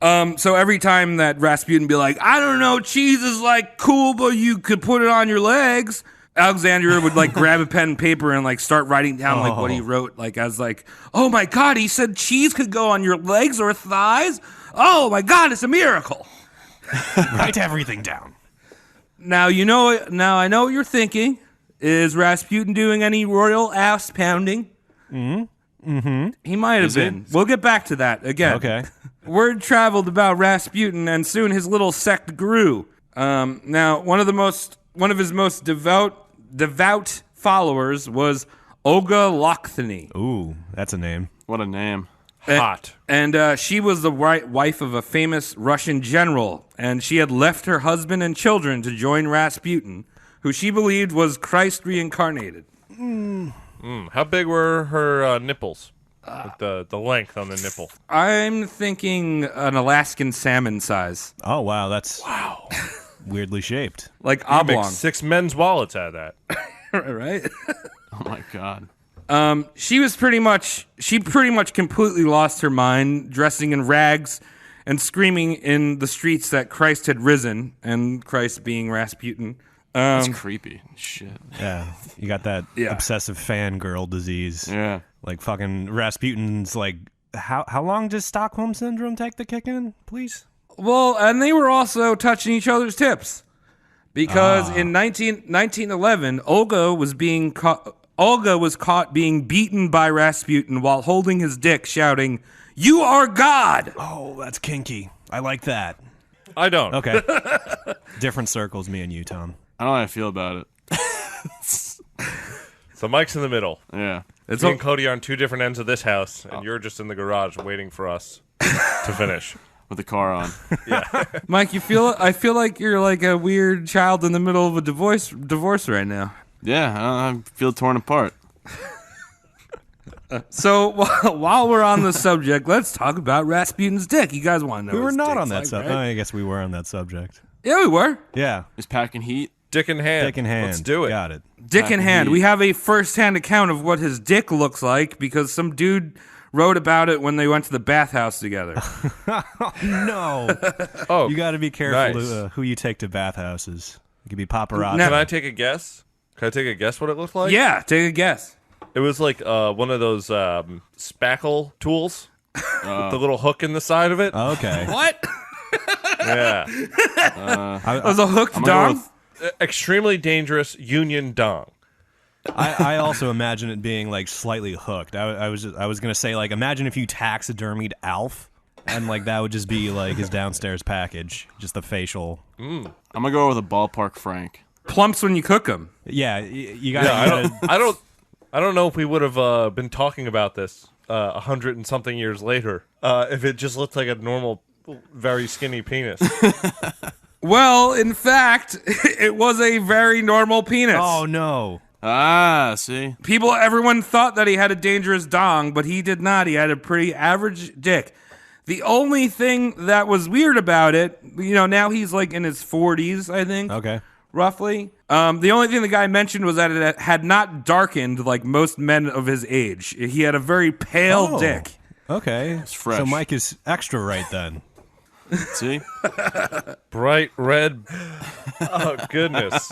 so every time that Rasputin be like, I don't know, cheese is like cool, but you could put it on your legs. Alexander would like grab a pen and paper and like start writing down like what he wrote, like as like, oh my God, he said cheese could go on your legs or thighs. Oh my God, it's a miracle. Write everything down. Now I know what you're thinking. Is Rasputin doing any royal ass pounding? He might have been. We'll get back to that again. Okay. Word traveled about Rasputin, and soon his little sect grew. Now, one of his most devout followers was Olga Lokhny. Ooh, that's a name. What a name. Hot. And she was the wife of a famous Russian general, and she had left her husband and children to join Rasputin, who she believed was Christ reincarnated. How big were her nipples? Like the length on the nipple. I'm thinking an Alaskan salmon size, Oh, wow, that's weirdly shaped. like You oblong, make 6 men's wallets out of that. right? Oh my God. She pretty much completely lost her mind, dressing in rags and screaming in the streets that Christ had risen, and Christ being Rasputin. That's creepy. Shit. Yeah, you got that Yeah. obsessive fangirl disease. Yeah. Like fucking Rasputin's like, how long does Stockholm Syndrome take to kick in, please? Well, and they were also touching each other's tips. Because in 1911, Olga was caught being beaten by Rasputin while holding his dick, shouting, "You are God!" Oh, that's kinky. I like that. I don't. Okay. Different circles, me and you, Tom. I don't know how I feel about it. So Mike's in the middle. Yeah. It's Me and Cody are on 2 different ends of this house, and you're just in the garage waiting for us to finish. With the car on. Mike, I feel like you're like a weird child in the middle of a divorce right now. Yeah. I feel torn apart. So while we're on the subject, let's talk about Rasputin's dick. You guys want to know? We were what his not dick's on that like, subject. right? I guess we were on that subject. Yeah, we were. Yeah. He's packing heat. Dick in hand. Dick in hand. Let's do it. Got it. Dick in Back hand. indeed. We have a first-hand account of what his dick looks like because some dude wrote about it when they went to the bathhouse together. No. Oh, You got to be careful nice. to, who you take to bathhouses. It could be paparazzi. Now- Can I take a guess? Can I take a guess what it looked like? Yeah, take a guess. It was like one of those spackle tools. with the little hook in the side of it. Okay. What? Yeah. That was a hooked I'm gonna go dong? Extremely dangerous Union dong. I also imagine it being like slightly hooked. I was gonna say, like, imagine if you taxidermied Alf, and like that would just be like his downstairs package, just the facial. I'm gonna go with a ballpark Frank. Plumps when you cook them. Yeah, you got. Yeah, I don't know if we would have been talking about this 100 and something years later if it just looked like a normal, very skinny penis. Well, in fact, it was a very normal penis. Oh no. Ah, see? Everyone thought that he had a dangerous dong, but he did not. He had a pretty average dick. The only thing that was weird about it, now he's like in his 40s, I think. Okay. Roughly. The only thing the guy mentioned was that it had not darkened like most men of his age. He had a very pale dick. Okay. It's fresh. So Mike is extra right then. See? Bright red. Oh, goodness.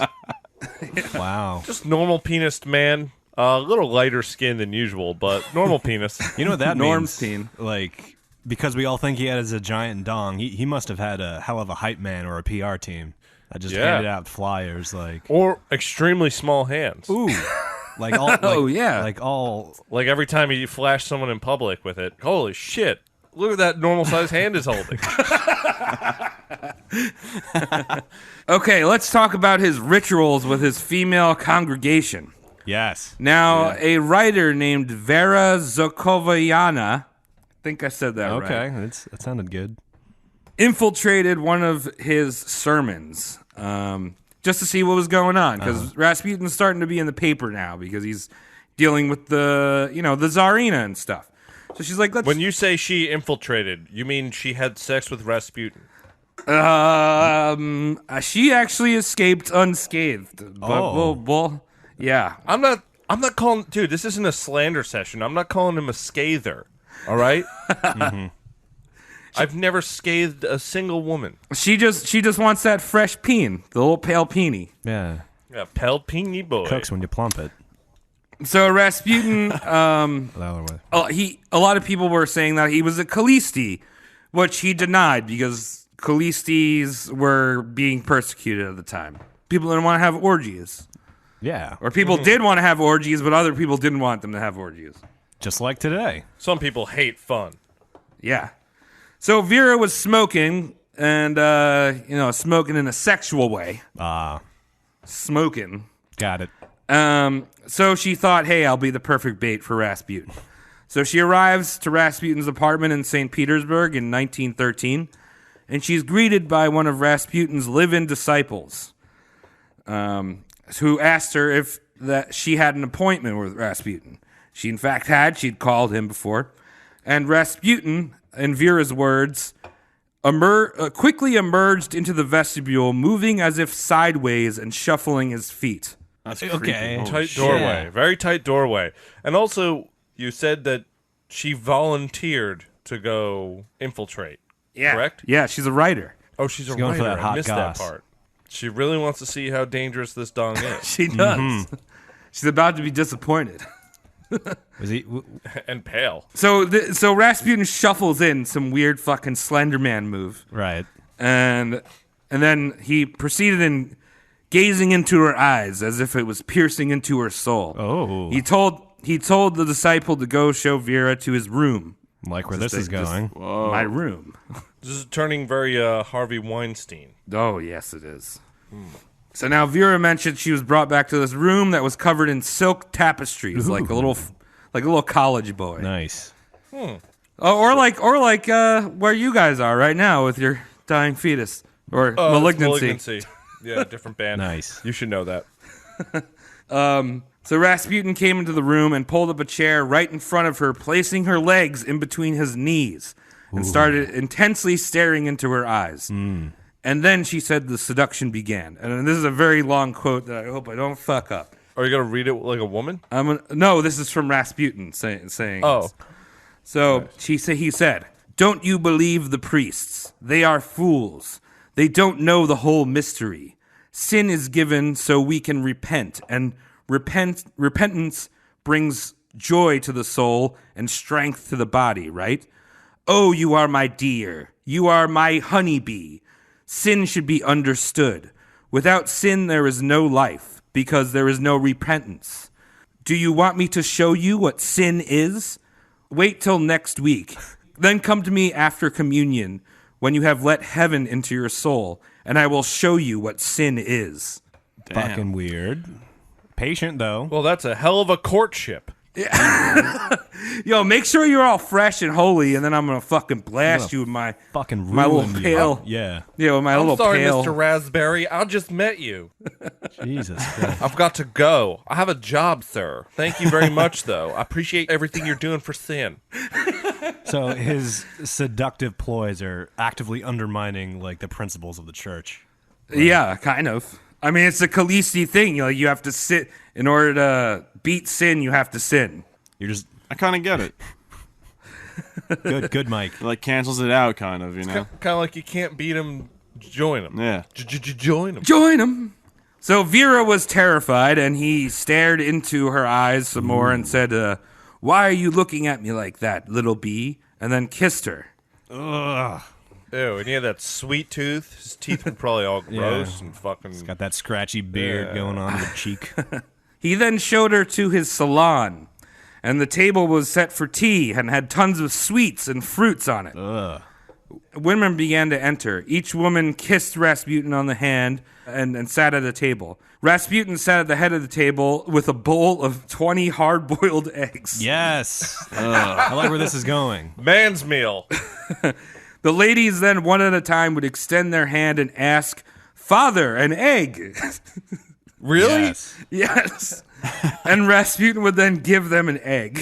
Wow. Just normal penis man. A little lighter skin than usual, but normal penis. You know what that Norm's means? teen. Like, because we all think he has a giant dong, he must have had a hell of a hype man or a PR team that just handed out flyers like, Or extremely small hands. ooh, like all. Like, Oh, yeah. like all. Like every time you flash someone in public with it, holy shit. Look at that normal sized hand is holding. Okay, let's talk about his rituals with his female congregation. Yes. Now, a writer named Vera Zokoviana, I think I said that right, Okay, that sounded good. infiltrated one of his sermons just to see what was going on, because Rasputin's starting to be in the paper now because he's dealing with the Tsarina and stuff. So she's like, let's... When you say she infiltrated, you mean she had sex with Rasputin? She actually escaped unscathed. But well, yeah. I'm not calling... Dude, this isn't a slander session. I'm not calling him a scather. All right? Mm-hmm. I've never scathed a single woman. She just wants that fresh peen, the little pale peenie. Yeah. Yeah, pelpini boy. Cooks when you plump it. So Rasputin, The other way. a lot of people were saying that he was a Khalisti, which he denied because Khalistis were being persecuted at the time. People didn't want to have orgies. Yeah. Or people did want to have orgies, but other people didn't want them to have orgies. Just like today. Some people hate fun. Yeah. So Vera was smoking, and, smoking in a sexual way. Smoking. Got it. So she thought, hey, I'll be the perfect bait for Rasputin. So she arrives to Rasputin's apartment in St. Petersburg in 1913, and she's greeted by one of Rasputin's live-in disciples, who asked her if that she had an appointment with Rasputin. She, in fact, had. She'd called him before. And Rasputin, in Vera's words, quickly emerged into the vestibule, moving as if sideways and shuffling his feet. That's Okay. creepy. Tight doorway. Very tight doorway. And also, you said that she volunteered to go infiltrate. Yeah. Correct? Yeah, she's a writer. Oh, she's a going for writer. that hot I missed goss. that part. She really wants to see how dangerous this dong is. She does. She's about to be disappointed. Was he? And pale. So Rasputin shuffles in some weird fucking Slender Man move, Right. and then he proceeded in gazing into her eyes as if it was piercing into her soul. Oh. He told the disciple to go show Vera to his room. Like where this is going. My room. This is turning very Harvey Weinstein. Oh, yes, it is. So now Vera mentioned she was brought back to this room that was covered in silk tapestries, like a little college boy. Nice. Or like where you guys are right now with your dying fetus or malignancy. Yeah, different band. Nice. You should know that. So Rasputin came into the room and pulled up a chair right in front of her, placing her legs in between his knees, and started intensely staring into her eyes. And then she said the seduction began. And this is a very long quote that I hope I don't fuck up. Are you going to read it like a woman? No, this is from Rasputin saying Oh. this. So he said, "Don't you believe the priests? They are fools. They don't know the whole mystery. Sin is given so we can repent, and repentance brings joy to the soul and strength to the body, right? Oh, you are my dear. You are my honeybee. Sin should be understood. Without sin, there is no life, because there is no repentance. Do you want me to show you what sin is? Wait till next week. Then come to me after communion, when you have let heaven into your soul, and I will show you what sin is. Damn. Fucking weird. Patient, though. Well, that's a hell of a courtship. Yo, make sure you're all fresh and holy, and then I'm gonna fucking blast you with my Fucking ruin my little you. pail. Yeah. Yeah, with my I'm little sorry, pail. Mr. Raspberry. I just met you. Jesus Christ. I've got to go. I have a job, sir. Thank you very much, though. I appreciate everything you're doing for sin. So his seductive ploys are actively undermining like the principles of the church. Yeah, kind of. I mean, it's a Khaleesi thing. You have to sit in order to beat sin. You have to sin. You're just I kind of get it. good, Mike. It, like, cancels it out, kind of, you know? Kind of like you can't beat him, join him. Yeah. Join him. Join him. So Vera was terrified, and he stared into her eyes some more and said, "Why are you looking at me like that, little bee?" And then kissed her. Ugh. Ew, and he had that sweet tooth. His teeth were probably all gross and fucking... Got that scratchy beard going on in the cheek. He then showed her to his salon, and the table was set for tea and had tons of sweets and fruits on it. Ugh. Women began to enter. Each woman kissed Rasputin on the hand and sat at a table. Rasputin sat at the head of the table with a bowl of 20 hard-boiled eggs. Yes. I like where this is going. Man's meal. The ladies then, one at a time, would extend their hand and ask, "Father, an egg." Really? Yes. Yes. And Rasputin would then give them an egg.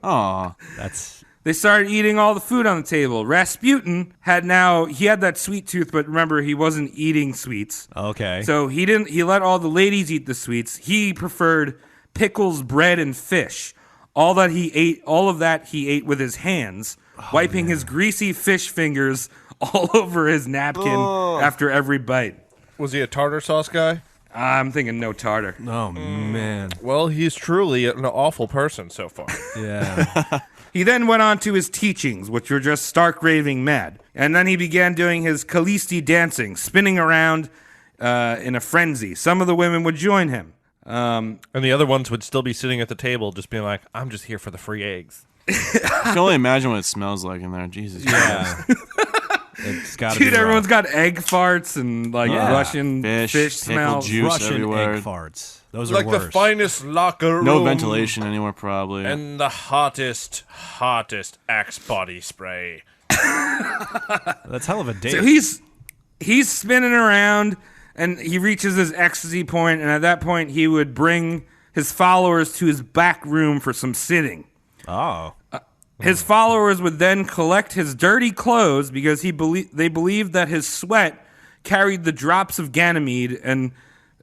Aw. That's They started eating all the food on the table. Rasputin had that sweet tooth, but remember, he wasn't eating sweets. okay. So he let all the ladies eat the sweets. He preferred pickles, bread, and fish. All of that he ate with his hands, wiping his greasy fish fingers all over his napkin after every bite. Was he a tartar sauce guy? I'm thinking no tartar. Oh man. Well, he's truly an awful person so far. Yeah. He then went on to his teachings, which were just stark raving mad. And then he began doing his Khaleesi dancing, spinning around in a frenzy. Some of the women would join him. And the other ones would still be sitting at the table just being like, I'm just here for the free eggs. I can only imagine what it smells like in there. Jesus Christ. Yeah. It's got to be Dude, rough. everyone's got egg farts and like Yeah. Russian Fish, fish pickled smells. juice Russian everywhere. egg farts. Those are Like worse. the finest locker room. No ventilation anywhere, probably. And the hottest Axe body spray. That's hell of a date. So he's spinning around, and he reaches his ecstasy point, and at that point he would bring his followers to his back room for some sitting. Oh. His followers would then collect his dirty clothes because they believed that his sweat carried the drops of Ganymede and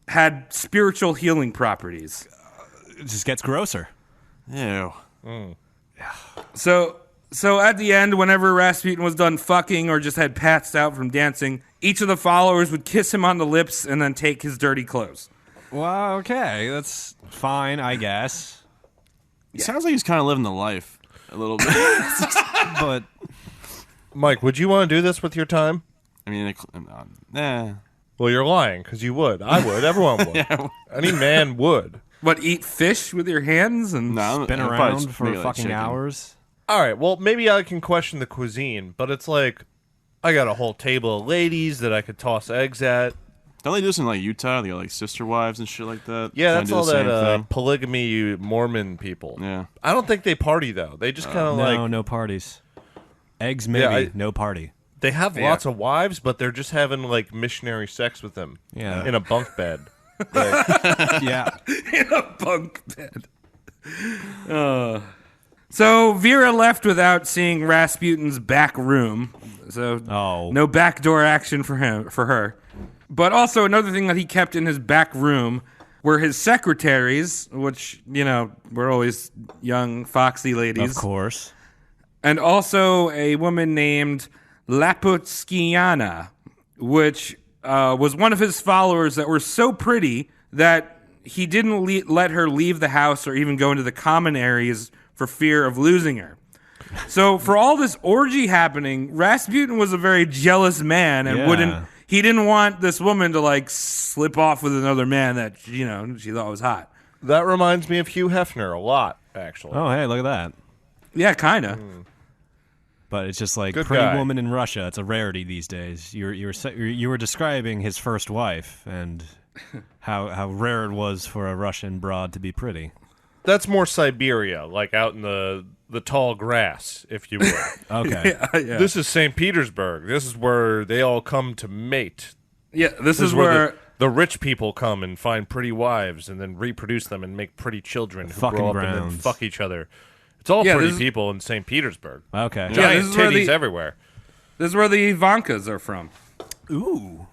had spiritual healing properties. It just gets grosser. Ew. So at the end, whenever Rasputin was done fucking or just had passed out from dancing, each of the followers would kiss him on the lips and then take his dirty clothes. Well, okay. That's fine, I guess. It sounds like he's kind of living the life a little bit. But Mike, would you want to do this with your time? I mean, nah. Well, you're lying, because you would. I would. Everyone would. Any man would. What, eat fish with your hands? And No, been I'd probably around just for make it like fucking chicken. hours. All right, well, maybe I can question the cuisine, but it's like, I got a whole table of ladies that I could toss eggs at. Don't they do this in like Utah? They got like sister wives and shit like that. Yeah, Kinda that's do all the same that thing. polygamy Mormon people. Yeah. I don't think they party, though. They just kind of No, like, no parties. Eggs, maybe. No party. they have lots of wives, but they're just having like missionary sex with them Yeah. in a bunk bed. Yeah. in a bunk bed. So Vera left without seeing Rasputin's back room. So no backdoor action for her. But also another thing that he kept in his back room were his secretaries, which, were always young, foxy ladies. Of course. And also a woman named Laputskiana, which was one of his followers that were so pretty that he didn't let her leave the house or even go into the common areas for fear of losing her. So for all this orgy happening, Rasputin was a very jealous man and he didn't want this woman to like slip off with another man that she thought was hot. That reminds me of Hugh Hefner a lot, actually. Oh, hey, look at that. Yeah, kind of. But it's just like Good pretty guy. woman in Russia. It's a rarity these days. You were describing his first wife and how rare it was for a Russian broad to be pretty. That's more Siberia, like out in the tall grass, if you will. Okay. Yeah. This is St. Petersburg. This is where they all come to mate. Yeah, this is where where the rich people come and find pretty wives and then reproduce them and make pretty children who Fucking grow up and then grounds. fuck each other. It's all Yeah, pretty this is- people in St. Petersburg. Okay. Yeah, Giant this is where titties the- everywhere. this is where the Ivankas are from. Ooh.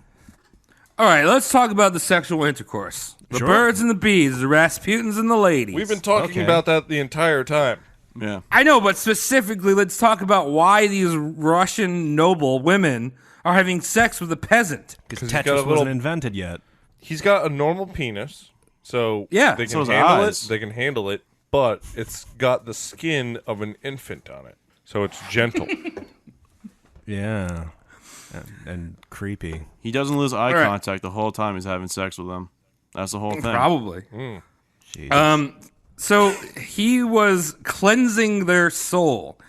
All right, let's talk about the sexual intercourse. The Sure. birds and the bees, the Rasputins and the ladies. We've been talking Okay. about that the entire time. Yeah. I know, but specifically, let's talk about why these Russian noble women are having sex with a peasant. Because he's got Tetris a little- wasn't invented yet. He's got a normal penis, so Yeah. they So can his handle eyes. it. They can handle it, but it's got the skin of an infant on it, so it's gentle. Yeah. And creepy. He doesn't lose eye right. contact the whole time he's having sex with them. That's the whole thing. Probably. Jesus. So he was cleansing their soul.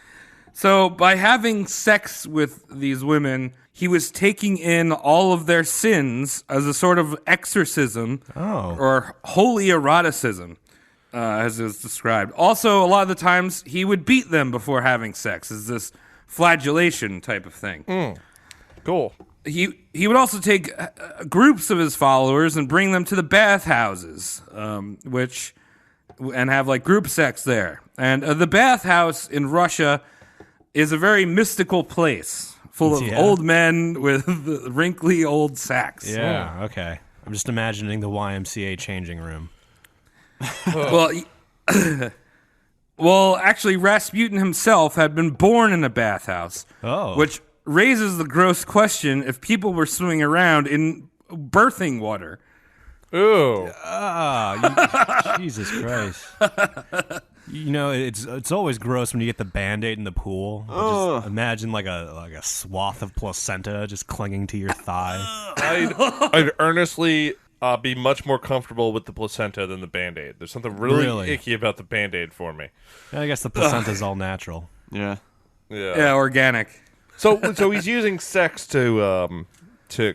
So by having sex with these women, he was taking in all of their sins as a sort of exorcism or holy eroticism, as it was described. Also, a lot of the times, he would beat them before having sex, as this flagellation type of thing. Cool. He would also take groups of his followers and bring them to the bathhouses, and have like group sex there. And the bathhouse in Russia is a very mystical place, full of Yeah. old men with wrinkly old sacks. Yeah, okay. I'm just imagining the YMCA changing room. Well, well, actually, Rasputin himself had been born in a bathhouse, which raises the gross question if people were swimming around in birthing water. Ooh. Jesus Christ. You know, it's always gross when you get the Band-Aid in the pool. Just imagine like a swath of placenta just clinging to your thigh. I'd earnestly be much more comfortable with the placenta than the Band-Aid. There's something really icky about the Band-Aid for me. I guess the placenta's all natural. Yeah. Yeah, organic. So he's using sex to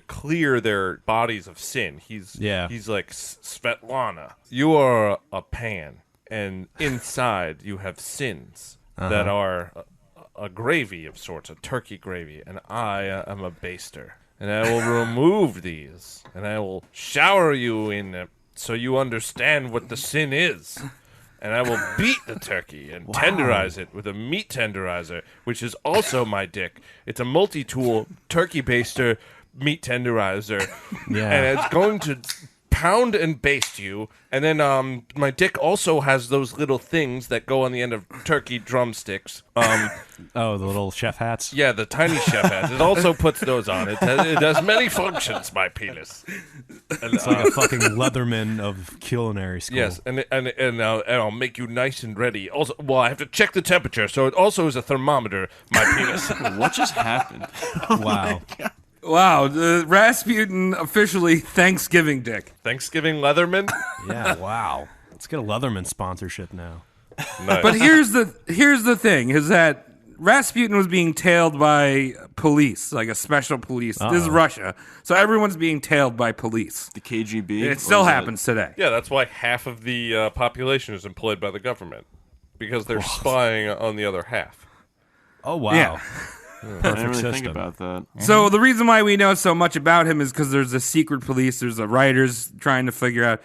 clear their bodies of sin. He's like Svetlana. You are a pan, and inside you have sins that are a gravy of sorts, a turkey gravy, and I am a baster. And I will remove these, and I will shower you in it so you understand what the sin is. And I will beat the turkey and tenderize it with a meat tenderizer, which is also my dick. It's a multi-tool turkey baster meat tenderizer. Yeah. And it's going to pound and baste you. And then my dick also has those little things that go on the end of turkey drumsticks. Oh, the little chef hats? Yeah, the tiny chef has. It also puts those on. It has many functions, my penis. And, It's like a fucking Leatherman of culinary school. yes, and I'll make you nice and ready. Also, well, I have to check the temperature, so it also is a thermometer, my penis. What just happened? Wow. Wow, Rasputin officially Thanksgiving dick. Thanksgiving Leatherman? Yeah, wow. Let's get a Leatherman sponsorship now. Nice. But here's the thing: is that Rasputin was being tailed by police, like a special police. This is Russia, so everyone's being tailed by police. The KGB? It still happens today. Yeah, that's why half of the population is employed by the government, because they're spying on the other half. Oh, wow. Yeah. I didn't Perfect really think system. about that. So the reason why we know so much about him is because there's a secret police, there's a writers trying to figure out,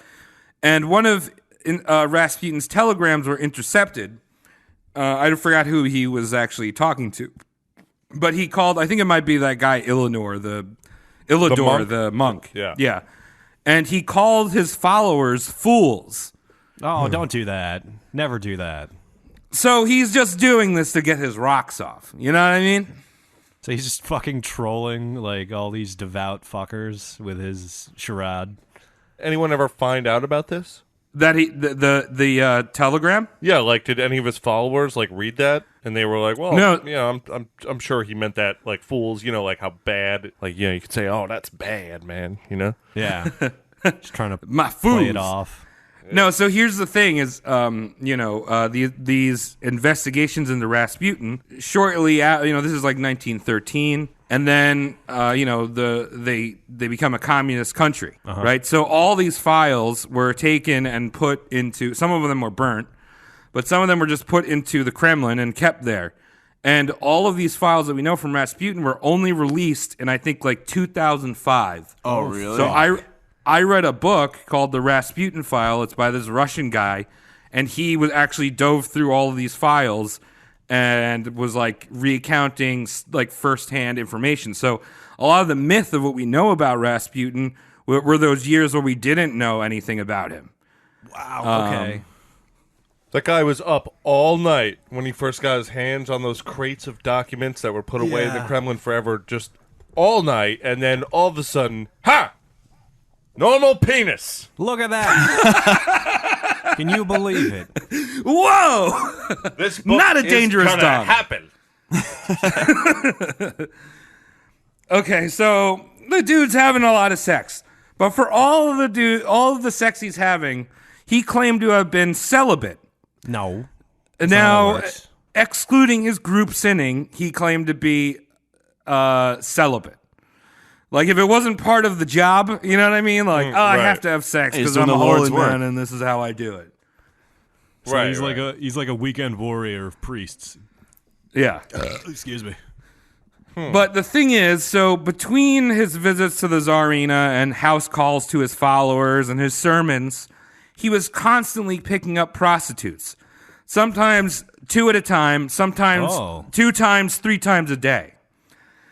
and one of Rasputin's telegrams were intercepted. I forgot who he was actually talking to, but he called. I think it might be that guy Illinor, the monk. Yeah. And he called his followers fools. Oh, don't do that. Never do that. So he's just doing this to get his rocks off. You know what I mean? So he's just fucking trolling like all these devout fuckers with his charade. Anyone ever find out about this? That the telegram? Yeah, like did any of his followers like read that and they were like, well, No. I'm sure he meant that like fools, like how bad, like you could say, oh, that's bad, man, Yeah. Just trying to My play fools. it off. No, so here's the thing: is these investigations into Rasputin shortly out. This is like 1913, and then they become a communist country, right? So all these files were taken and put into. Some of them were burnt, but some of them were just put into the Kremlin and kept there. And all of these files that we know from Rasputin were only released in I think like 2005. Oh, really? So I read a book called The Rasputin File. It's by this Russian guy, and he was actually dove through all of these files and was like recounting like firsthand information. So a lot of the myth of what we know about Rasputin were those years where we didn't know anything about him. Wow. Okay. That guy was up all night when he first got his hands on those crates of documents that were put away in the Kremlin forever, just all night, and then all of a sudden, ha! Normal penis. Look at that. Can you believe it? Whoa! This book Not a is dangerous gonna dog. happen. Okay, so the dude's having a lot of sex, but for all of the sex he's having, he claimed to have been celibate. No. And not how now, it works. excluding his group sinning, he claimed to be celibate. Like, if it wasn't part of the job, you know what I mean? Like, I right. have to have sex He's because doing I'm a the Lord's holy man work. and this is how I do it. So Right, he's right. like a weekend warrior of priests. Yeah. Excuse me. But the thing is, so between his visits to the Tsarina and house calls to his followers and his sermons, he was constantly picking up prostitutes. Sometimes 2 at a time, sometimes 2 times, 3 times a day.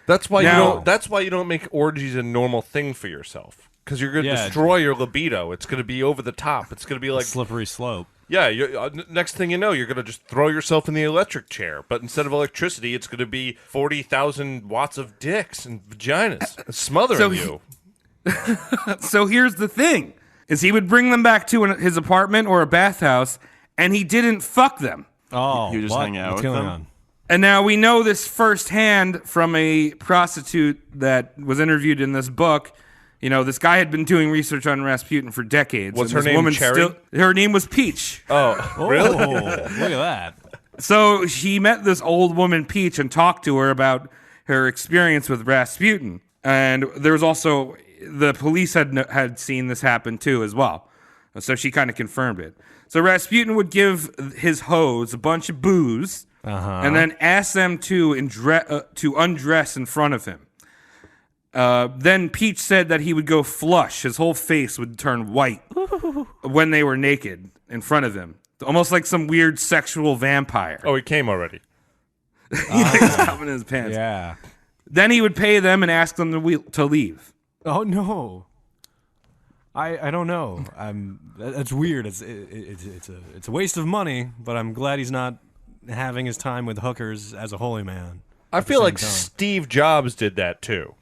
That's why Now- That's why you don't make orgies a normal thing for yourself, because you're going to Yeah. destroy your libido. It's going to be over the top. It's going to be like, Slippery slope. yeah. Next thing you know, you're going to just throw yourself in the electric chair. But instead of electricity, it's going to be 40,000 watts of dicks and vaginas smothering So you. So here's the thing, is he would bring them back to his apartment or a bathhouse, and he didn't fuck them. Oh, You just what? hang out What's with going them? on? And now we know this firsthand from a prostitute that was interviewed in this book. This guy had been doing research on Rasputin for decades. What's and her this name, woman Cherry? her name was Peach. Oh, Oh, really? look at that. So she met this old woman, Peach, and talked to her about her experience with Rasputin. And there was also, the police had seen this happen too as well. So she kind of confirmed it. So Rasputin would give his hoes a bunch of booze and then ask them to undress in front of him. Then Peach said that he would go flush. His whole face would turn white when they were naked in front of him. Almost like some weird sexual vampire. Oh, he came already. He's coming in his pants. Yeah. Then he would pay them and ask them to leave. Oh no. I don't know. That's weird. It's a waste of money, but I'm glad he's not having his time with hookers as a holy man. I feel like time. Steve Jobs did that too.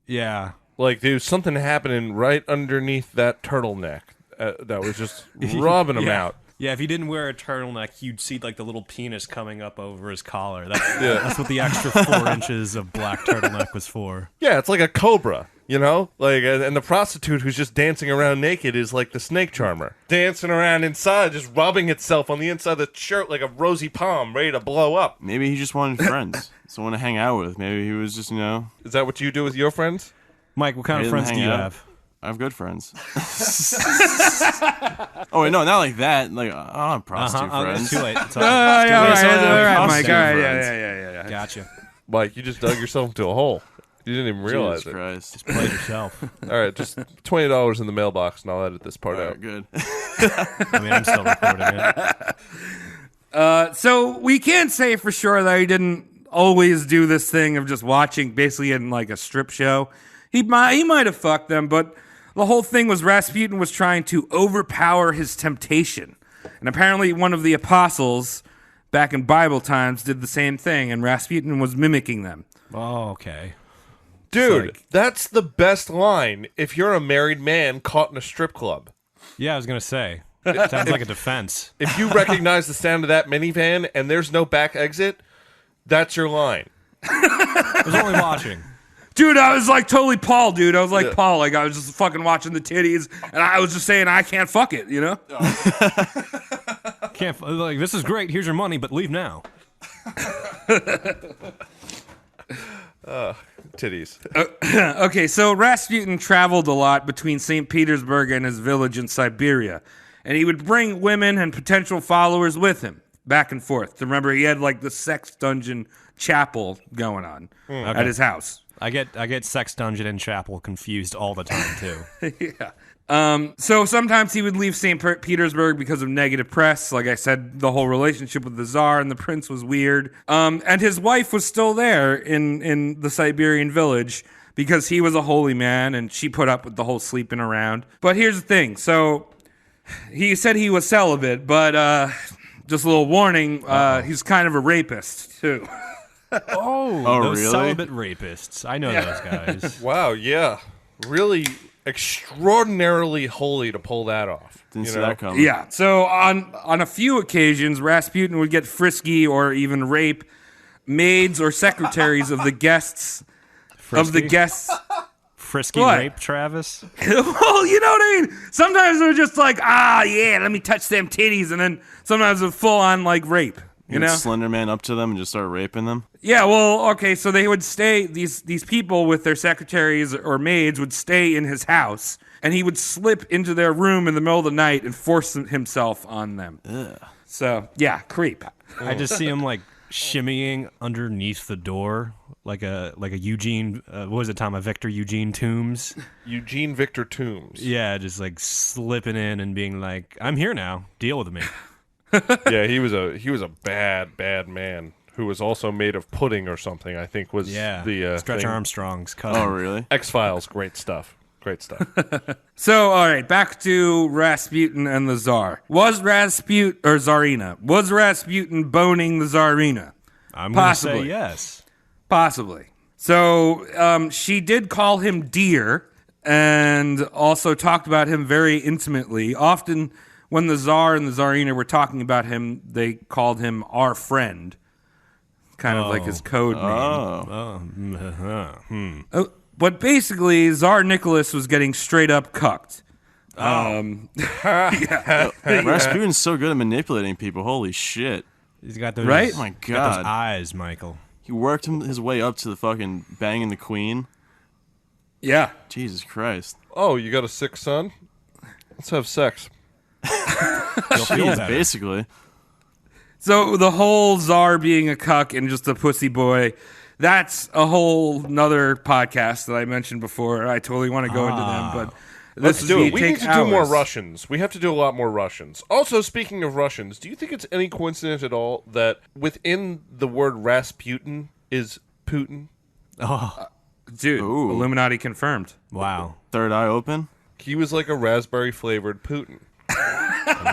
Yeah. Like there's something happening right underneath that turtleneck that was just rubbing him out. Yeah, if he didn't wear a turtleneck, you'd see like the little penis coming up over his collar. That's what the extra 4 inches of black turtleneck was for. Yeah, it's like a cobra, Like, and the prostitute who's just dancing around naked is like the snake charmer, dancing around inside, just rubbing itself on the inside of the shirt like a rosy palm, ready to blow up. Maybe he just wanted friends, someone to hang out with. Maybe he was just, Is that what you do with your friends? Mike, what kind He of didn't friends do hang you out. have? I have good friends. Oh, wait, no, not like that. Like, I don't have prostitute friends. Too late. It's Oh, yeah, all right, so all right, I'll Mike. see All right, friends. yeah. Gotcha. Mike, you just dug yourself into a hole. You didn't even realize Jesus it. Christ. Play yourself. All right, just $20 in the mailbox, and I'll edit this part All out. right, good. I mean, I'm still recording it. So we can't say for sure that he didn't always do this thing of just watching basically in like a strip show. He might have fucked them, but the whole thing was Rasputin was trying to overpower his temptation. And apparently one of the apostles back in Bible times did the same thing, and Rasputin was mimicking them. Oh, okay. Dude, like- that's the best line if you're a married man caught in a strip club. Yeah, I was gonna say. Sounds like a defense. If you recognize the sound of that minivan and there's no back exit, that's your line. I was only watching. Dude, I was like totally Paul, dude. I was like Paul. Like, I was just fucking watching the titties, and I was just saying, I can't fuck it, you know? Like, this is great. Here's your money, but leave now. Titties. Okay, so Rasputin traveled a lot between St. Petersburg and his village in Siberia, and he would bring women and potential followers with him, back and forth. Remember, he had like the sex dungeon chapel going on at his house. I get sex dungeon and chapel confused all the time too. Yeah. So sometimes he would leave St. Petersburg because of negative press. Like I said, the whole relationship with the Tsar and the prince was weird. And his wife was still there in the Siberian village because he was a holy man and she put up with the whole sleeping around. But here's the thing. So he said he was celibate, but just a little warning, he's kind of a rapist too. Those really? celibate rapists. I know those guys. Wow, yeah. Really extraordinarily holy to pull that off. Didn't see that coming. Yeah. So on a few occasions, Rasputin would get frisky or even rape maids or secretaries of the guests. Frisky What? rape, Travis? Well, you know what I mean? Sometimes they're just like, yeah, let me touch them titties. And then sometimes it's full on like rape. You know? Slender Man up to them and just start raping them. Yeah, well, okay, so they would stay, these people with their secretaries or maids would stay in his house, and he would slip into their room in the middle of the night and force himself on them. Ugh. So, yeah, creep. I just see him like shimmying underneath the door like a Eugene, what was it, Tom? A Victor Eugene Toombs? Eugene Victor Toombs. Yeah, just like slipping in and being like, I'm here now, deal with me. Yeah, he was a bad man who was also made of pudding or something. I think was the Stretch thing. Armstrong's cousin. Oh, really? X-Files, great stuff. So, all right, back to Rasputin and the Tsar. Was Rasputin boning the Tsarina? I'm going to say Possibly. yes. Possibly. So she did call him dear and also talked about him very intimately. Often when the Tsar and the Tsarina were talking about him, they called him our friend. Kind of like his code name. But basically, Tsar Nicholas was getting straight up cucked. Rasputin's so good at manipulating people. Holy shit. He's got those, Right? Oh my got God. those eyes, Michael. He worked his way up to the fucking banging the queen. Yeah. Jesus Christ. Oh, you got a sick son? Let's have sex. You'll feel Jeez, better. basically. So the whole Tsar being a cuck and just a pussy boy, that's a whole nother podcast that I mentioned before. I totally want to go into them, but Let's do it. We need to do more hours. Russians. We have to do a lot more Russians. Also, speaking of Russians, do you think it's any coincidence at all that within the word Rasputin is Putin? Oh, Dude, Ooh. Illuminati confirmed. wow. Third eye open? He was like a raspberry-flavored Putin.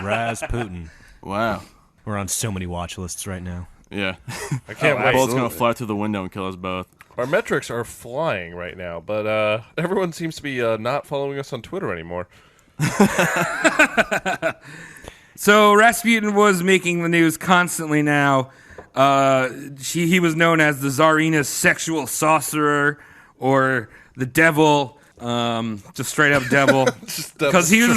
Rasputin. Wow. We're on so many watch lists right now. Yeah. I can't wait. Bolt's going to fly through the window and kill us both. Our metrics are flying right now, but everyone seems to be not following us on Twitter anymore. So Rasputin was making the news constantly now. He was known as the Tsarina's sexual sorcerer or the devil, just straight up devil. Because he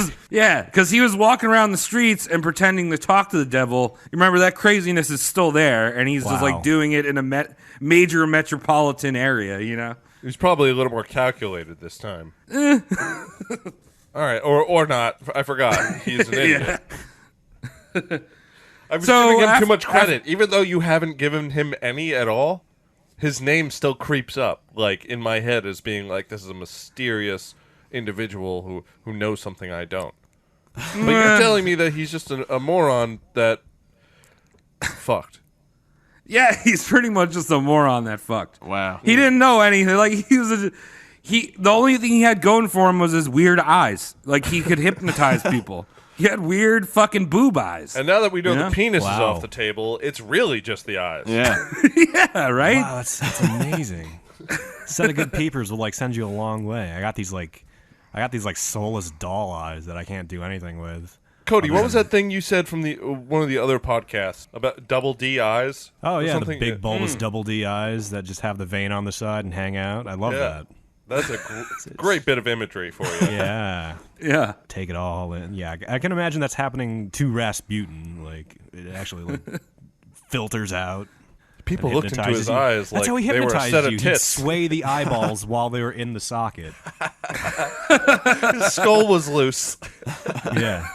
was walking around the streets and pretending to talk to the devil. You remember that craziness is still there, and he's just Wow. like doing it in a major metropolitan area, you know? He was probably a little more calculated this time. All right, or not. I forgot. He's an idiot. I was So, giving him too much credit. Even though you haven't given him any at all, his name still creeps up, like, in my head as being like, this is a mysterious individual who knows something I don't. But you're telling me that he's just a moron that fucked. Yeah, he's pretty much just a moron that fucked. Wow. He didn't know anything. Like the only thing he had going for him was his weird eyes. Like he could hypnotize people. He had weird fucking boob eyes. And now that we know Yeah? the penis is Wow. off the table, it's really just the eyes. Yeah. Yeah, right? Wow, that's amazing. Set of good peepers will like send you a long way. I got these like soulless doll eyes that I can't do anything with. Cody, what was that thing you said from the one of the other podcasts about double D eyes? Oh, yeah, the something? big bulbous double D eyes that just have the vein on the side and hang out. I love that. That's a great bit of imagery for you. Yeah. Yeah. Take it all in. Yeah, I can imagine that's happening to Rasputin. Like, it actually filters out. People looked into his you. eyes That's like how he they were a hypnotized set you. of He'd tits. sway the eyeballs while they were in the socket. His skull was loose. Yeah.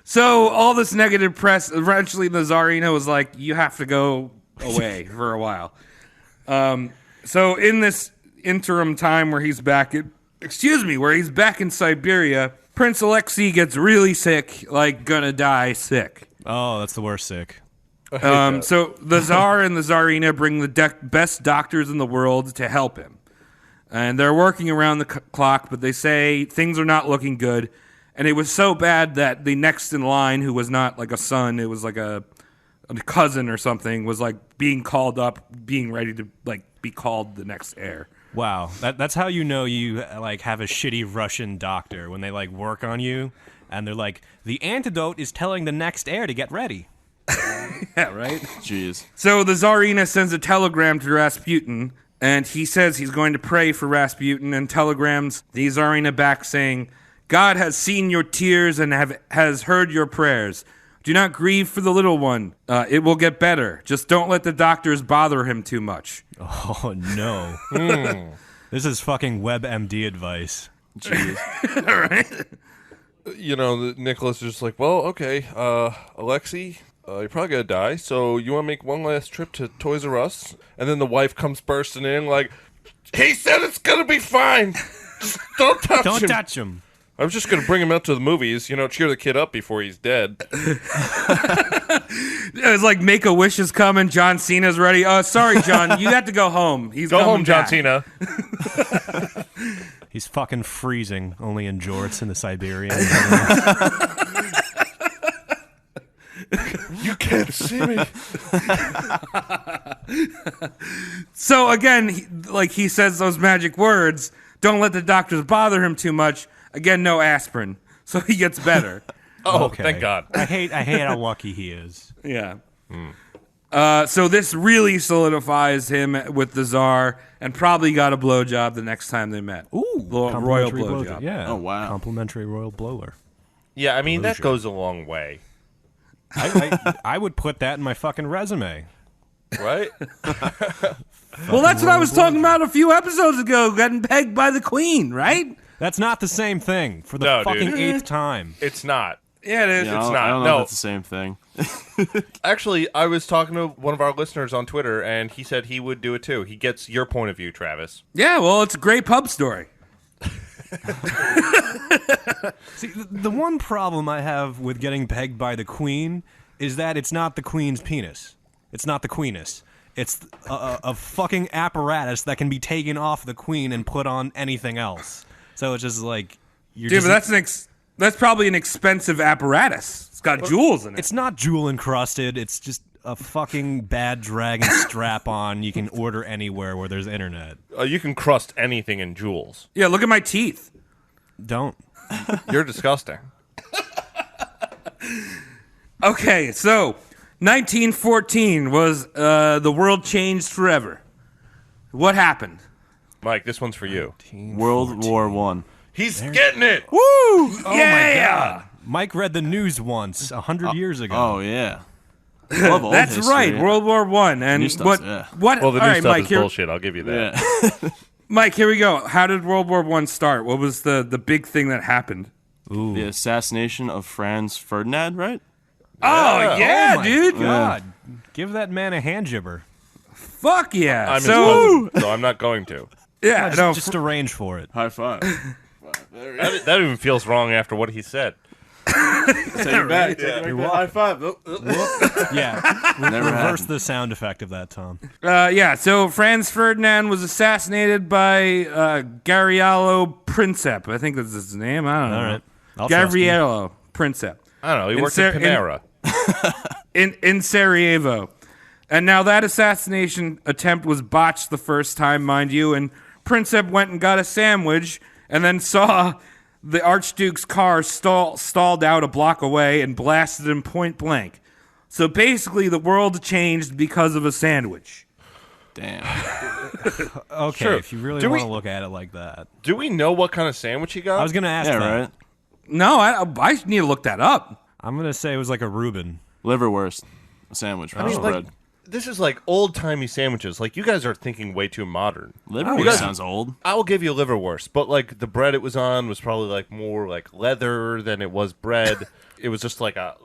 So all this negative press, eventually the Tsarina was like, you have to go away for a while. So in this interim time where he's back in Siberia, Prince Alexei gets really sick, like gonna die sick. Oh, that's the worst sick. So the Tsar and the Tsarina bring the best doctors in the world to help him. And they're working around the clock, but they say things are not looking good. And it was so bad that the next in line, who was not like a son, it was like a cousin or something, was like being called up, being ready to like be called the next heir. Wow, that's how you know you like have a shitty Russian doctor when they like work on you, and they're like, the antidote is telling the next heir to get ready. Yeah, right? Jeez. So the Tsarina sends a telegram to Rasputin, and he says he's going to pray for Rasputin, and telegrams the Tsarina back saying, God has seen your tears and has heard your prayers. Do not grieve for the little one. It will get better. Just don't let the doctors bother him too much. Oh, no. This is fucking WebMD advice. Jeez. All right. You know, Nicholas is just like, well, okay, Alexei, you're probably gonna die, so you want to make one last trip to Toys R Us? And then the wife comes bursting in like, he said it's gonna be fine. Just don't touch him. Don't touch him. I was just gonna bring him out to the movies, cheer the kid up before he's dead. It's like Make-A-Wish is coming. John Cena's ready. Sorry, John, you have to go home. Go home, John back. Cena. He's fucking freezing, only in jorts in the Siberian. You can't see me. So again, he says those magic words. Don't let the doctors bother him too much. Again, no aspirin, so he gets better. Okay. Thank God. I hate how lucky he is. Yeah. So this really solidifies him with the Tsar, and probably got a blowjob the next time they met. Ooh, royal complimentary blowjob. Yeah. Oh, wow. Complimentary royal blower. Yeah, I mean, that goes a long way. I would put that in my fucking resume. Right? Well, that's what I was talking about a few episodes ago, getting pegged by the Queen, right? That's not the same thing for the No, fucking dude. 8th time. It's not. Yeah, it is. Yeah, It's I not. don't know No. if that's the same thing. Actually, I was talking to one of our listeners on Twitter, and he said he would do it too. He gets your point of view, Travis. Yeah, well, it's a great pub story. See, the one problem I have with getting pegged by the Queen is that it's not the Queen's penis. It's not the Queeness. It's a fucking apparatus that can be taken off the Queen and put on anything else. So it's just like... Dude, but that's probably an expensive apparatus. It's got jewels in it. It's not jewel encrusted. It's just a fucking bad dragon strap-on you can order anywhere where there's internet. You can crust anything in jewels. Yeah, look at my teeth. Don't. You're disgusting. Okay, so 1914 was the world changed forever. What happened? Mike, this one's for you. World War One. He's getting it! Woo! Oh yeah! my God. Mike read the news once 100 years ago. Oh yeah. I love old That's history, right, yeah. World War One. And New stuff's- what? yeah. What? Well, the all new right, stuff Mike. is Here, bullshit, I'll give you that. Yeah. Mike, here we go. How did World War One start? What was the big thing that happened? The assassination of Franz Ferdinand, right? Oh yeah, Oh my dude! God. Give that man a hand jibber. Fuck yeah! I'm so so I'm not going to. yeah, no, Just arrange for it. High five. That even feels wrong after what he said. Take it back. High five. Yeah. Never Reverse happened. the sound effect of that, Tom. yeah. So Franz Ferdinand was assassinated by Gabriello Princip. I think that's his name. I don't know. All right. I'll trust you. Gabriello Princip. I don't know, he In worked at Sar- Panera. in Sarajevo. And now that assassination attempt was botched the first time, mind you, and Princip went and got a sandwich and then saw the Archduke's car stalled out a block away and blasted him point blank. So basically, the world changed because of a sandwich. Damn. Okay, Sure. if you really want to look at it like that. Do we know what kind of sandwich he got? I was going to ask that. Right? No, I need to look that up. I'm going to say it was like a Reuben. Liverwurst. A sandwich. I mean, bread. like, this is like old-timey sandwiches. Like, you guys are thinking way too modern. Liverwurst sounds old. I will give you a liverwurst, but, like, the bread it was on was probably, like, more, like, leather than it was bread. It was just like a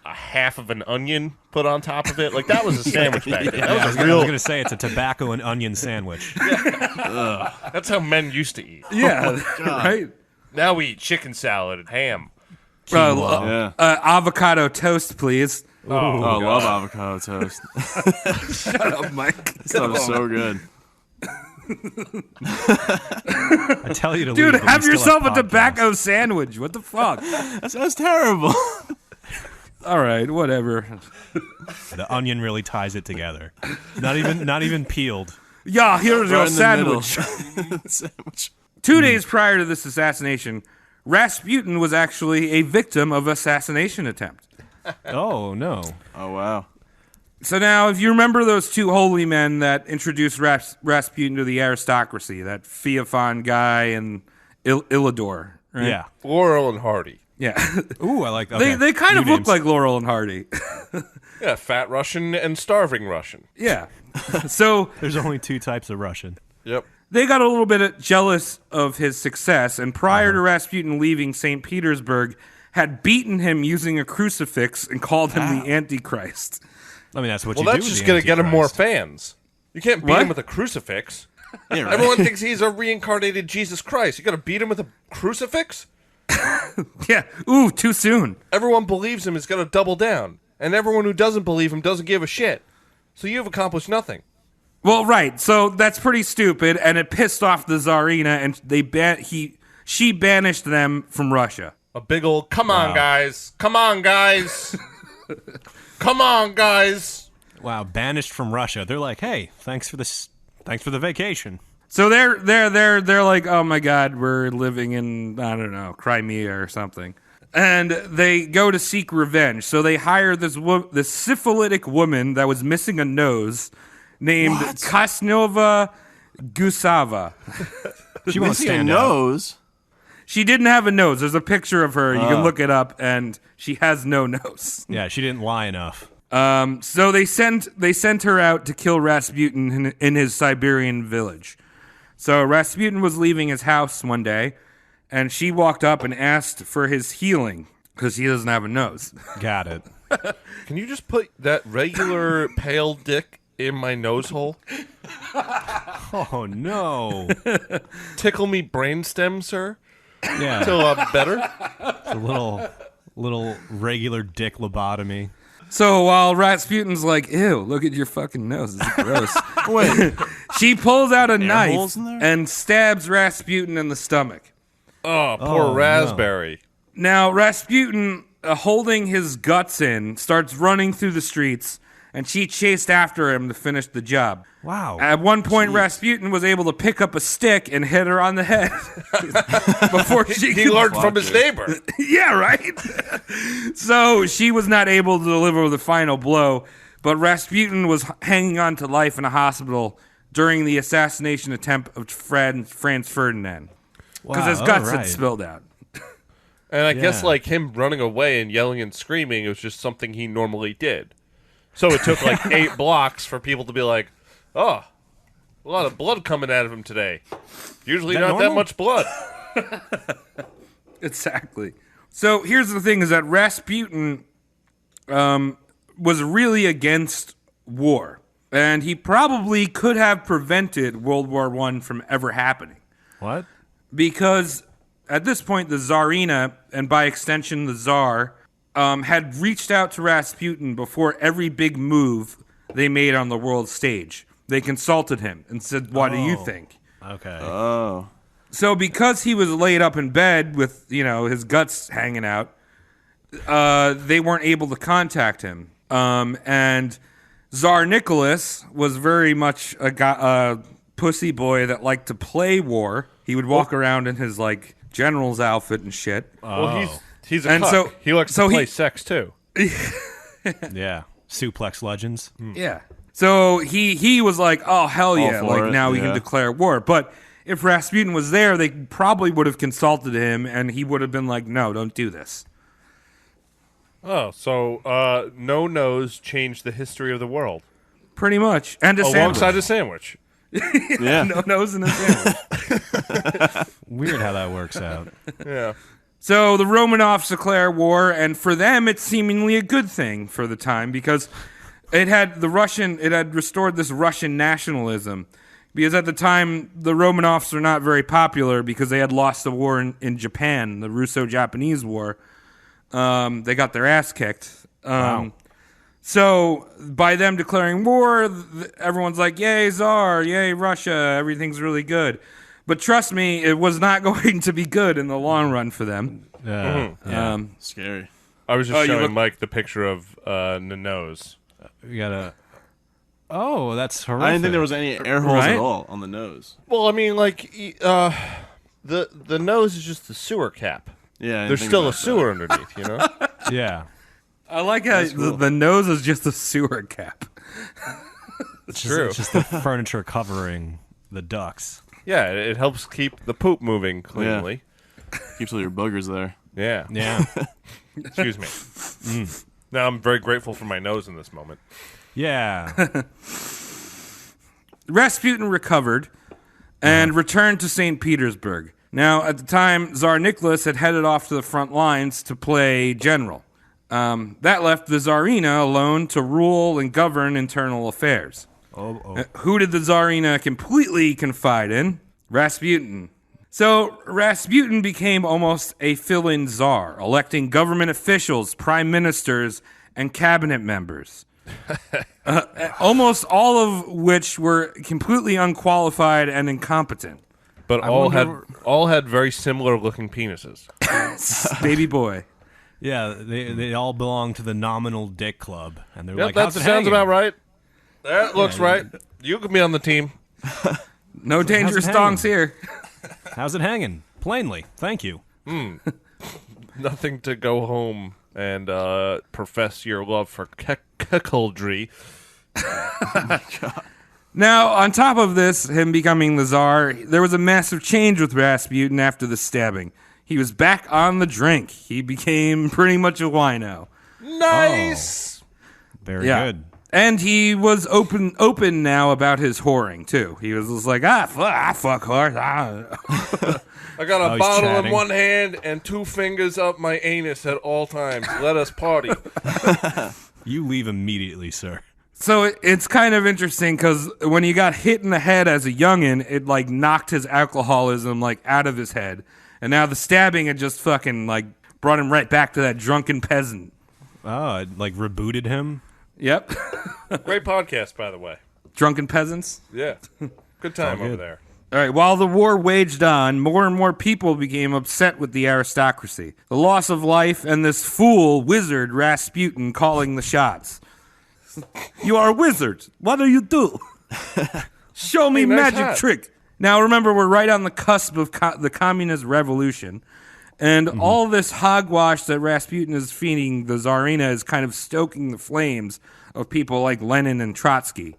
half of an onion put on top of it. Like, that was a sandwich back then. I was going to say it's a tobacco and onion sandwich. That's how men used to eat. Yeah, right. Now we eat chicken salad and ham. Avocado toast, please. Oh, I love avocado toast. Shut up, Mike. That stuff is so good. I tell you to Dude, leave, but we have still yourself a podcasts. tobacco sandwich. What the fuck? That sounds terrible. All right, whatever. The onion really ties it together. Not even peeled. Yeah, here's your Right in the sandwich. Sandwich. 2 days prior to this assassination, Rasputin was actually a victim of assassination attempt. Oh, no. Oh, wow. So now, if you remember those two holy men that introduced Rasputin to the aristocracy, that Feofan guy and Illador, right? Yeah. Laurel and Hardy. Yeah. Ooh, I like that. They kind of New look names. like Laurel and Hardy. Yeah, fat Russian and starving Russian. Yeah. So There's only two types of Russian. Yep. they got a little bit jealous of his success, and prior to Rasputin leaving St. Petersburg, had beaten him using a crucifix and called him the Antichrist. I mean, that's what Well, you do. that's with just the going to get him more Antichrist. fans. You can't beat What? him with a crucifix. Yeah, right. Everyone thinks he's a reincarnated Jesus Christ. You got to beat him with a crucifix? Yeah. Ooh, too soon. Everyone believes him is going to double down, and everyone who doesn't believe him doesn't give a shit. So you've accomplished nothing. Well, right. So that's pretty stupid, and it pissed off the Tsarina, and she banished them from Russia. A big old, come on, guys. Come on, guys. Come on, guys. Wow, banished from Russia. They're like, hey, thanks for this. Thanks for the vacation. So they're like, oh my God, we're living in, I don't know, Crimea or something, and they go to seek revenge. So they hire this syphilitic woman that was missing a nose, named Kasnova Gusava. She won't Missing a stand out. nose. She didn't have a nose. There's a picture of her. You can look it up, and she has no nose. Yeah, she didn't lie enough. So they sent her out to kill Rasputin in his Siberian village. So Rasputin was leaving his house one day, and she walked up and asked for his healing because he doesn't have a nose. Got it. Can you just put that regular pale dick in my nose hole? Oh no. Tickle me brainstem, sir? Yeah, Till I'm better? a little regular dick lobotomy. So while Rasputin's like, ew, look at your fucking nose. It's gross. Wait. She pulls out a knife holes in there? and stabs Rasputin in the stomach. Oh, poor no. Raspberry. Now, Rasputin, holding his guts in, starts running through the streets, and she chased after him to finish the job. Wow. At one point, Rasputin was able to pick up a stick and hit her on the head before she He could... learned from his neighbor. Yeah, right? So she was not able to deliver the final blow, but Rasputin was hanging on to life in a hospital during the assassination attempt of Franz Ferdinand. Because his guts had spilled out. And I guess, Yeah. like, him running away and yelling and screaming, it was just something he normally did. So it took, like, 8 blocks for people to be like, oh, a lot of blood coming out of him today. Usually That not that normal? much blood. Exactly. So here's the thing: is that Rasputin was really against war, and he probably could have prevented World War I from ever happening, What? because at this point the Tsarina, and by extension the Tsar, had reached out to Rasputin before every big move they made on the world stage. They consulted him and said, "What do you think?" Okay. Oh. So because he was laid up in bed with, his guts hanging out, they weren't able to contact him. And Tsar Nicholas was very much a pussy boy that liked to play war. He would walk around in his, general's outfit and shit. Well, he's a And cuck. so- He likes so to play he- sex too. Yeah. Suplex legends. Yeah. So he was like, oh, hell yeah. for Like, it, now we can yeah. declare war. But if Rasputin was there, they probably would have consulted him, and he would have been like, no, don't do this. Oh, so no nose changed the history of the world Pretty much. And a alongside sandwich. a sandwich. Yeah. No nose in a sandwich. Weird how that works out. Yeah. So the Romanovs declare war, and for them, it's seemingly a good thing for the time because it had restored this Russian nationalism. Because at the time, the Romanovs were not very popular because they had lost the war in Japan, the Russo-Japanese War. They got their ass kicked. Wow. So by them declaring war, everyone's like, yay, Tsar, yay, Russia, everything's really good. But trust me, it was not going to be good in the long run for them. Yeah. Scary. I was just you showing look- Mike the picture of the nose. We gotta. Oh, that's horrific. I didn't think there was any air holes Right? at all on the nose. Well, I mean, like the nose is just the sewer cap. Yeah, I didn't There's think still about a sewer underneath, you know. Yeah. I like how the nose is just a sewer cap. It's true. It's just the furniture covering the ducts. Yeah, it helps keep the poop moving cleanly. that. Keeps all your boogers there. Yeah. Yeah. Excuse me. Now I'm very grateful for my nose in this moment. Yeah. Rasputin recovered and returned to St. Petersburg. Now, at the time, Tsar Nicholas had headed off to the front lines to play general. That left the Tsarina alone to rule and govern internal affairs. Who did the Tsarina completely confide in? Rasputin. So Rasputin became almost a fill-in czar, electing government officials, prime ministers, and cabinet members. Almost all of which were completely unqualified and incompetent. But I all wonder- had very similar looking penises. Baby boy. Yeah, they all belong to the nominal dick club, and they're Yep, like, that "How's it sounds hanging?" about right. That looks right. You can be on the team. No dangerous hanging? dongs here. How's it hanging? Plainly, thank you. Nothing to go home and profess your love for cuckoldry. Now, on top of this, him becoming the czar, there was a massive change with Rasputin after the stabbing. He was back on the drink. He became pretty much a wino. Nice. Very Yeah. good. And he was open now about his whoring, too. He was just like, I fuck whores. I got a he's bottle in chatting. one hand and 2 fingers up my anus at all times. Let us party. You leave immediately, sir. So it's kind of interesting because when he got hit in the head as a youngin', it like knocked his alcoholism like out of his head. And now the stabbing had just fucking like brought him right back to that drunken peasant. Oh, it like rebooted him. Yep. Great podcast, by the way. Drunken peasants. Yeah. Good time all over good. there. All right, while the war waged on, more and more people became upset with the aristocracy. The loss of life and this fool wizard Rasputin calling the shots. You are a wizard. What do you do? Show me Hey, nice magic hat. trick. Now remember, we're right on the cusp of the communist revolution. And all this hogwash that Rasputin is feeding the Tsarina is kind of stoking the flames of people like Lenin and Trotsky.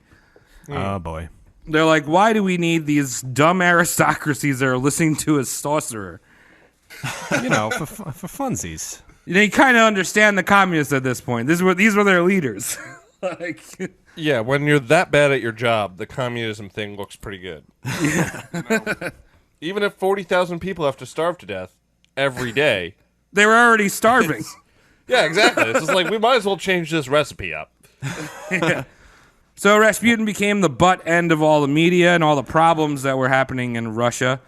Oh boy. They're like, why do we need these dumb aristocracies that are listening to a sorcerer? You know, for funsies. They kind of understand the communists at this point. These were their leaders. Like, Yeah, when you're that bad at your job, the communism thing looks pretty good. Yeah. Even if 40,000 people have to starve to death every day. they were already starving. Yeah, exactly. It's just like, we might as well change this recipe up. So Rasputin became the butt end of all the media and all the problems that were happening in Russia.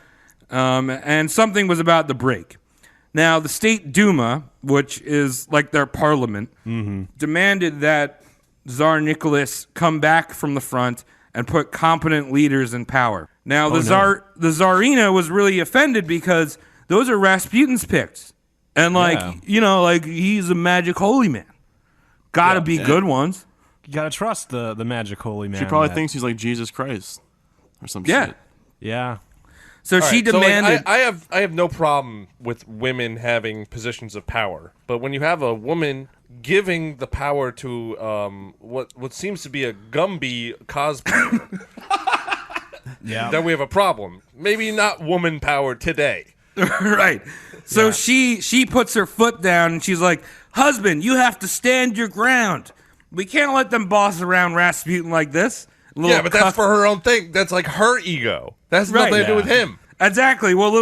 And something was about to break. Now, the State Duma, which is like their parliament, demanded that Tsar Nicholas come back from the front and put competent leaders in power. Now, the Tsarina was really offended because those are Rasputin's picks. And, like, he's a magic holy man. Gotta be good ones. You gotta trust the magic holy man. She probably that- thinks he's like Jesus Christ or some Yeah. shit. Yeah. So she demanded. I have no problem with women having positions of power, but when you have a woman giving the power to what seems to be a Gumby cosplayer, then we have a problem. Maybe not woman power today. Right. So she puts her foot down and she's like, "Husband, you have to stand your ground. We can't let them boss around Rasputin like this." Yeah, but that's for her own thing. That's like her ego. That's nothing to do with him. Exactly. Well,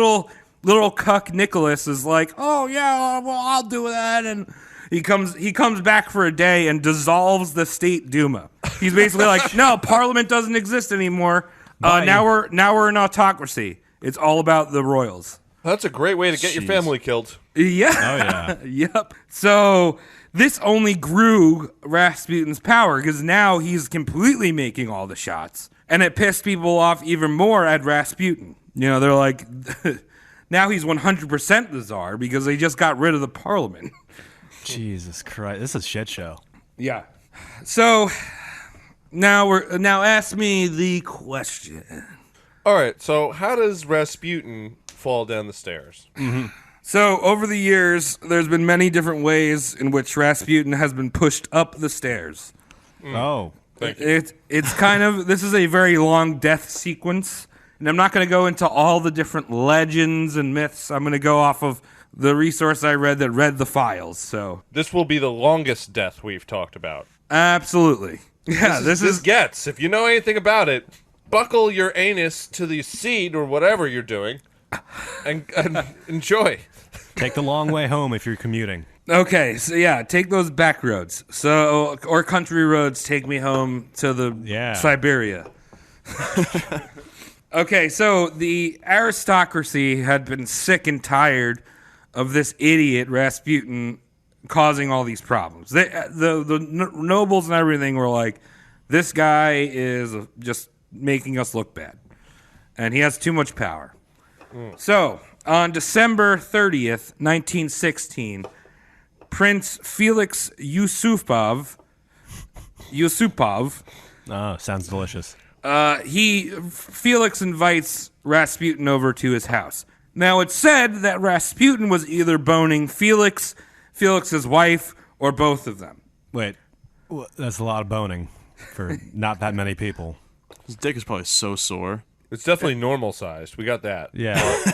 little cuck Nicholas is like, "Oh yeah, well I'll do that," and he comes back for a day and dissolves the state Duma. He's basically like, "No, Parliament doesn't exist anymore. Now we're an autocracy. It's all about the royals." That's a great way to get your family killed. Yeah. Oh yeah. Yep. So this only grew Rasputin's power because now he's completely making all the shots, and it pissed people off even more at Rasputin. You know, they're like, now he's 100% the czar because they just got rid of the parliament. Jesus Christ, this is a shit show. Yeah. So now ask me the question. All right. So how does Rasputin fall down the stairs? Mm-hmm. So over the years, there's been many different ways in which Rasputin has been pushed up the stairs. Oh, Thank you. It's kind of, this is a very long death sequence, and I'm not going to go into all the different legends and myths. I'm going to go off of the resource I read that read the files. So This will be the longest death we've talked about. absolutely, yeah. This gets. If you know anything about it, buckle your anus to the seat or whatever you're doing, and enjoy. take the long way home if you're commuting. Okay, so yeah, take those back roads. So or country roads take me home to the Siberia. Okay, so the aristocracy had been sick and tired of this idiot Rasputin causing all these problems. The nobles and everything were like, this guy is just making us look bad, and he has too much power. So on December 30th, 1916, Prince Felix Yusupov, Oh, sounds delicious. Felix invites Rasputin over to his house. Now, it's said that Rasputin was either boning Felix's wife, or both of them. Wait, that's a lot of boning for not that many people. His dick is probably so sore. It's definitely normal sized. We got that. Yeah.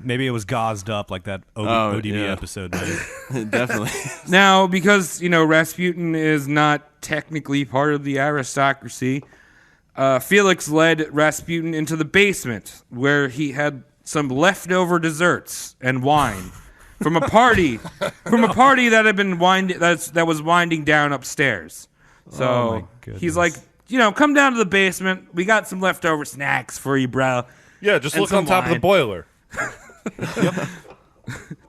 Maybe it was gauzed up like that ODB episode. Definitely. Now, because, Rasputin is not technically part of the aristocracy, Felix led Rasputin into the basement where he had some leftover desserts and wine from a party that had been that was winding down upstairs. So he's like, come down to the basement. We got some leftover snacks for you, bro. Yeah, just look on top of the boiler.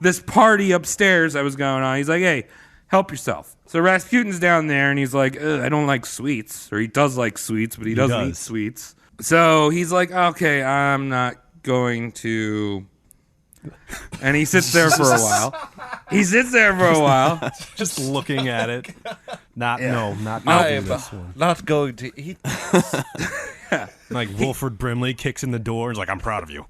This party upstairs that was going on. He's like, hey, help yourself. So Rasputin's down there, and he's like, I don't like sweets. Or he does like sweets, but he doesn't eat sweets. So he's like, okay, I'm not going to... And he sits there for a while. Just looking at it. Not I am this one. not going to eat. Like Wilford Brimley kicks in the door and is like, I'm proud of you.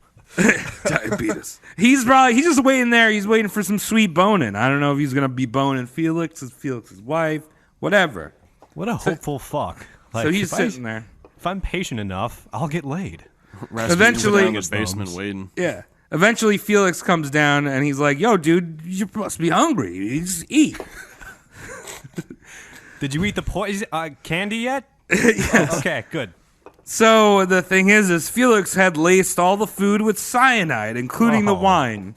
Diabetes. He's just waiting there. He's waiting for some sweet boning. I don't know if he's gonna be boning Felix's wife, whatever. What a hopeful fuck. Like, so he's sitting there. If I'm patient enough, I'll get laid. Eventually, in the basement waiting. Yeah. Eventually, Felix comes down and he's like, "Yo, dude, you must be hungry. You just eat." Did you eat the candy yet? Yes. Oh, okay, good. So the thing is Felix had laced all the food with cyanide, including the wine.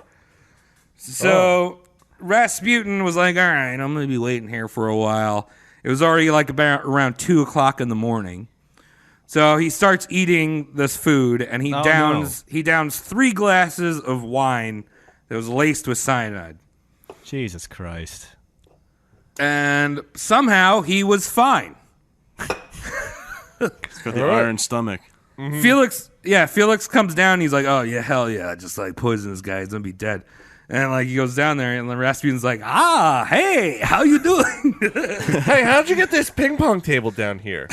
So Rasputin was like, all right, I'm going to be waiting here for a while. It was already like about around 2 o'clock in the morning. So he starts eating this food, and he downs 3 glasses of wine that was laced with cyanide. Jesus Christ. And somehow he was fine. He's got the iron stomach. Mm-hmm. Felix comes down, and he's like, oh, yeah, hell yeah, just like poison this guy, he's going to be dead. And like he goes down there, and then Rasputin's like, hey, how you doing? Hey, how'd you get this ping pong table down here?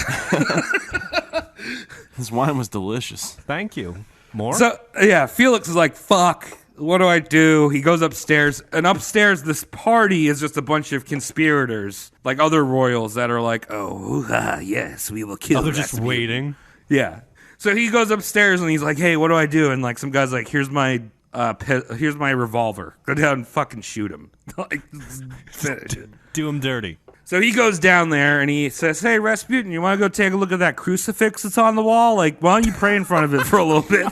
His wine was delicious. Thank you. More? So, yeah, Felix is like, fuck, what do I do? He goes upstairs, and upstairs, this party is just a bunch of conspirators, like other royals that are like, yes, we will kill they're just Rasputin. waiting. Yeah. So he goes upstairs, and he's like, hey, what do I do? And like some guy's like, here's my revolver. Go down and fucking shoot him. Like, finish it. Do him dirty. So he goes down there and he says, hey, Rasputin, you want to go take a look at that crucifix that's on the wall? Like, why don't you pray in front of it for a little bit?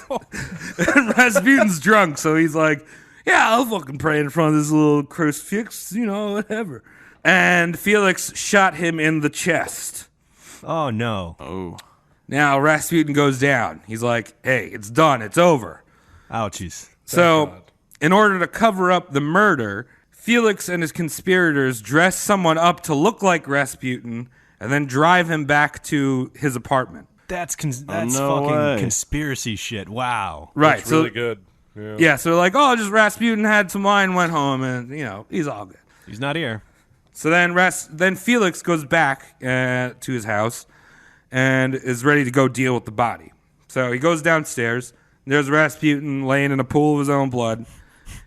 And Rasputin's drunk, so he's like, yeah, I'll fucking pray in front of this little crucifix, whatever. And Felix shot him in the chest. Oh, no. Oh. Now Rasputin goes down. He's like, hey, it's done. It's over. Ouchies. So in order to cover up the murder, Felix and his conspirators dress someone up to look like Rasputin and then drive him back to his apartment. That's no fucking way. conspiracy shit. Wow. Right. It's really good. Yeah, so they're like, oh, just Rasputin had some wine, went home, and, he's all good. He's not here. So then Felix goes back to his house and is ready to go deal with the body. So he goes downstairs. There's Rasputin laying in a pool of his own blood.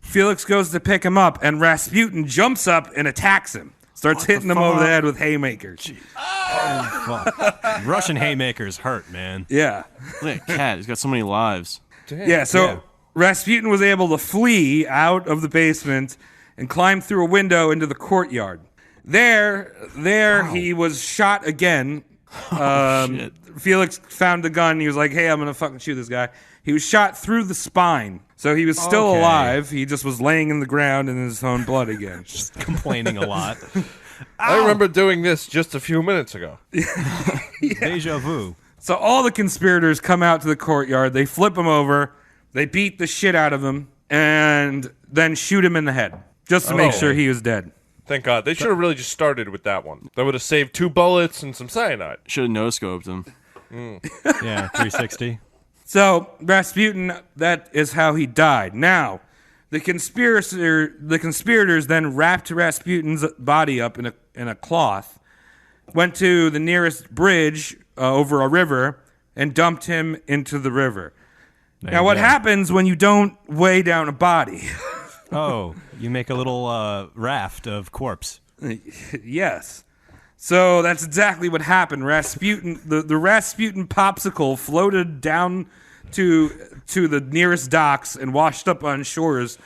Felix goes to pick him up, and Rasputin jumps up and attacks him. Starts hitting him over the head with haymakers. Oh, fuck. Russian haymakers hurt, man. Yeah. Look at Cat. He's got so many lives. Yeah, so Rasputin was able to flee out of the basement and climb through a window into the courtyard. There he was shot again. Shit. Felix found the gun. He was like, hey, I'm going to fucking shoot this guy. He was shot through the spine. So he was still alive. He just was laying in the ground in his own blood again. Just complaining a lot. I remember doing this just a few minutes ago. Deja vu. So all the conspirators come out to the courtyard. They flip him over. They beat the shit out of him and then shoot him in the head just to make sure he was dead. Thank God. They should have really just started with that one. That would have saved 2 bullets and some cyanide. Should have no-scoped him. Yeah, 360. So Rasputin, that is how he died. Now, the conspirators then wrapped Rasputin's body up in a cloth, went to the nearest bridge over a river, and dumped him into the river. Now, what happens when you don't weigh down a body? Oh, you make a little raft of corpse. Yes. So that's exactly what happened. Rasputin, the Rasputin popsicle floated down to the nearest docks and washed up on shores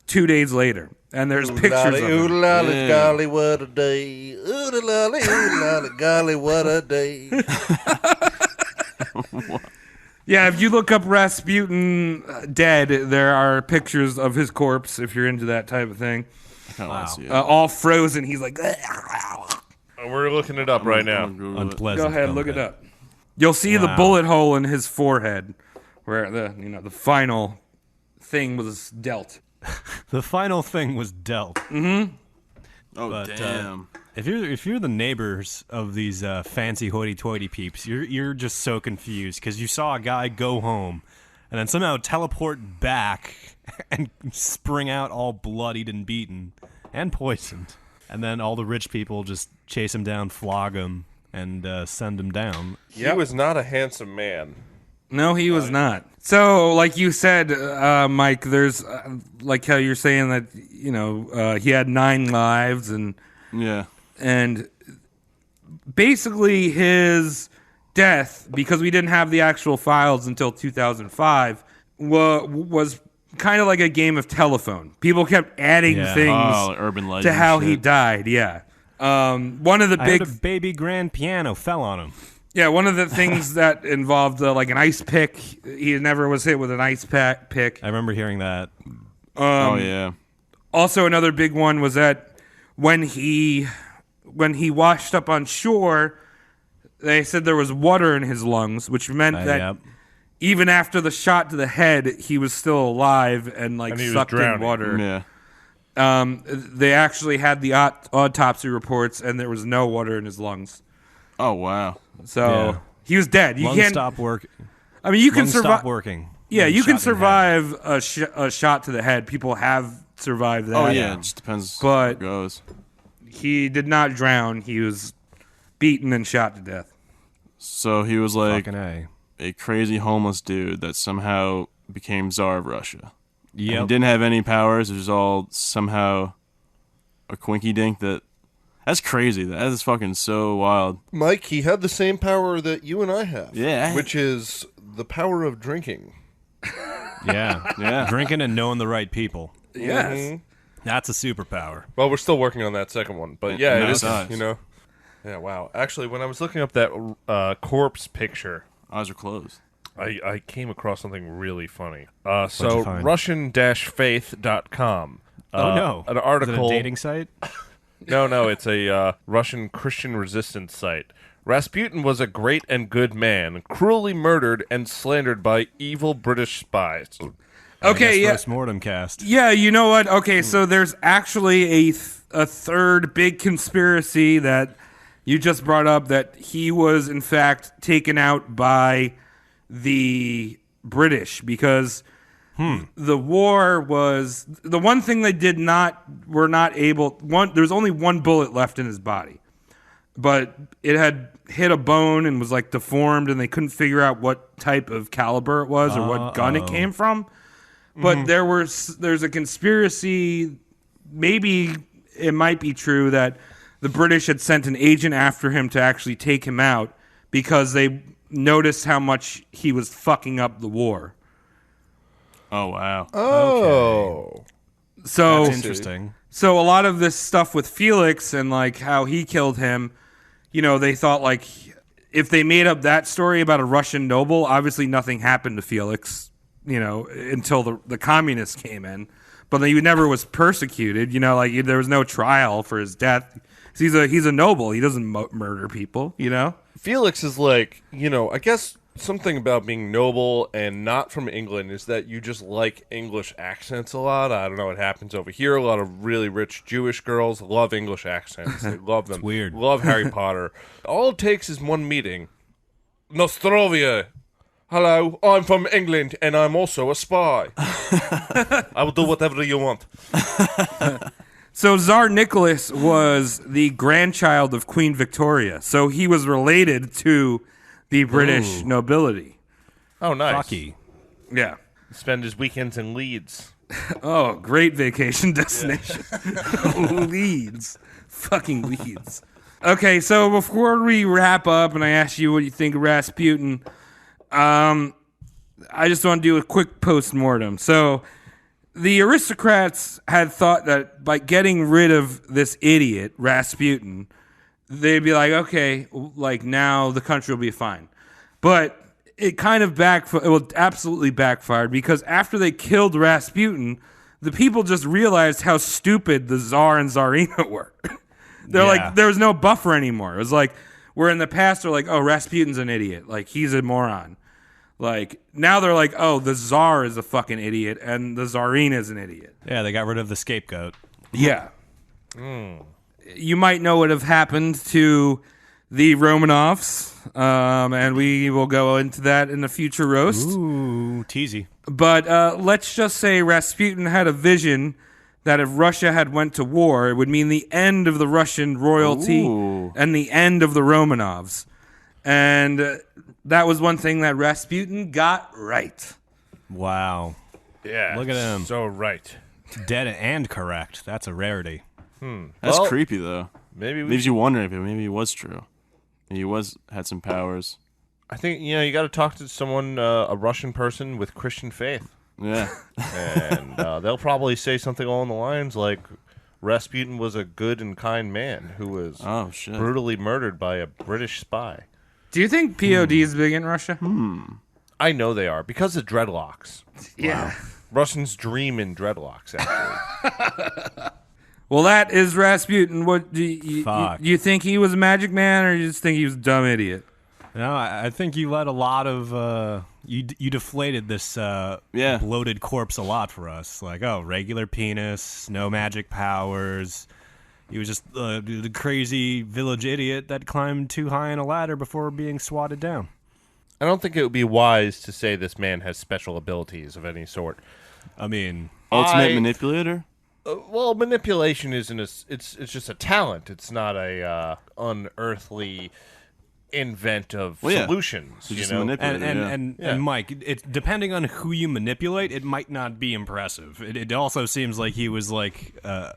2 days later. And there's pictures of Ooh him. lolly, golly, what a day. Ooh lolly, golly, what a day. Yeah, if you look up Rasputin dead, there are pictures of his corpse, if you're into that type of thing. All frozen. He's like... We're looking it up right now. Unpleasant. Go ahead, look it up. You'll see the bullet hole in his forehead, where the final thing was dealt. The final thing was dealt. Mm-hmm. Oh, But, damn. If you're the neighbors of these fancy hoity-toity peeps, you're just so confused because you saw a guy go home and then somehow teleport back and spring out all bloodied and beaten and poisoned, and then all the rich people just chase him down, flog him, and send him down. He was not a handsome man. No, he was not. So, like you said, Mike, there's like how you're saying that he had 9 lives and basically his death, because we didn't have the actual files until 2005, was kind of like a game of telephone. People kept adding things urban legend to how shit. he died. Yeah, one of the I big heard a baby grand piano fell on him. Yeah, one of the things that involved like an ice pick. He never was hit with an ice pick. I remember hearing that. Oh yeah. Also, another big one was that when he washed up on shore, they said there was water in his lungs, which meant that even after the shot to the head, he was still alive and sucked in water. Yeah. They actually had the autopsy reports, and there was no water in his lungs. Oh wow. So he was dead. You Lungs can't stop working. I mean, you can Lungs survive. stop working. Yeah, when you can shot in the survive a shot to the head. People have survived that. Oh yeah. It just depends. But how it goes. he did not drown. He was beaten and shot to death. So he was like, Fucking A. a crazy homeless dude that somehow became Tsar of Russia. Yeah, He didn't have any powers. It was all somehow a quinky dink. That's crazy. That is fucking so wild. Mike, he had the same power that you and I have. Yeah. Which is the power of drinking. yeah. Drinking and knowing the right people. Yes. Mm-hmm. That's a superpower. Well, we're still working on that second one, but yeah, No, it is. nice. You know. Yeah. Wow. Actually, when I was looking up that corpse picture, Eyes are closed. I came across something really funny. What'd So you find? Russian-faith.com. Oh no! An article. Is it a dating site? No, it's a Russian Christian resistance site. Rasputin was a great and good man, cruelly murdered and slandered by evil British spies. Okay, yeah. Postmortem cast. Yeah, you know what? Okay, so there's actually a third big conspiracy that you just brought up, that he was in fact taken out by the British, because the war was the one thing they were not able. There's only one bullet left in his body, but it had hit a bone and was like deformed, and they couldn't figure out what type of caliber it was or what gun it came from. But there's a conspiracy, maybe it might be true, that the British had sent an agent after him to actually take him out because they noticed how much he was fucking up the war. Oh, wow. Oh. So That's interesting. So a lot of this stuff with Felix and like how he killed him, they thought like if they made up that story about a Russian noble, obviously nothing happened to Felix, until the communists came in. But he never was persecuted, like there was no trial for his death. He's a noble. He doesn't murder people, Felix is like, I guess something about being noble and not from England is that you just like English accents a lot. I don't know what happens over here. A lot of really rich Jewish girls love English accents. They love them. It's weird. Love Harry Potter. All it takes is one meeting. Nostrovia. Hello, I'm from England and I'm also a spy. I will do whatever you want. So Tsar Nicholas was the grandchild of Queen Victoria. So he was related to the British nobility. Oh, nice. Rocky. Yeah. Spend his weekends in Leeds. Oh, great vacation destination. Leeds. Fucking Leeds. Okay, so before we wrap up and I ask you what you think of Rasputin, I just want to do a quick post-mortem. So the aristocrats had thought that by getting rid of this idiot, Rasputin, they'd be like, okay, like now the country will be fine. But it kind of absolutely backfired, because after they killed Rasputin, the people just realized how stupid the Tsar and Tsarina were. They're like, there was no buffer anymore. It was like, where in the past they're like, oh, Rasputin's an idiot. Like, he's a moron. Like, now they're like, oh, the Tsar is a fucking idiot and the Tsarina is an idiot. Yeah, they got rid of the scapegoat. Yeah. You might know what have happened to the Romanovs, and we will go into that in a future roast. Ooh, teasy. But let's just say Rasputin had a vision that if Russia had went to war, it would mean the end of the Russian royalty and the end of the Romanovs. And that was one thing that Rasputin got right. Wow. Yeah. Look at him. So right. Dead and correct. That's a rarity. That's creepy, though. Maybe Leaves you wondering if maybe it was true. He had some powers. I think, you got to talk to someone, a Russian person with Christian faith. Yeah. And they'll probably say something along the lines like, Rasputin was a good and kind man who was brutally murdered by a British spy. Do you think POD is big in Russia? I know they are, because of dreadlocks. Yeah. Wow. Russians dream in dreadlocks, actually. Well, that is Rasputin. What do you think he was a magic man, or you just think he was a dumb idiot? No, I think you let a lot of you deflated this bloated corpse a lot for us. Like, oh, regular penis, no magic powers. He was just the crazy village idiot that climbed too high in a ladder before being swatted down. I don't think it would be wise to say this man has special abilities of any sort. I mean, ultimate manipulator. Well, manipulation isn't it's just a talent. It's not a unearthly inventive solutions. So just you know, manipulate and Mike, it's depending on who you manipulate, it might not be impressive. It also seems like he was like a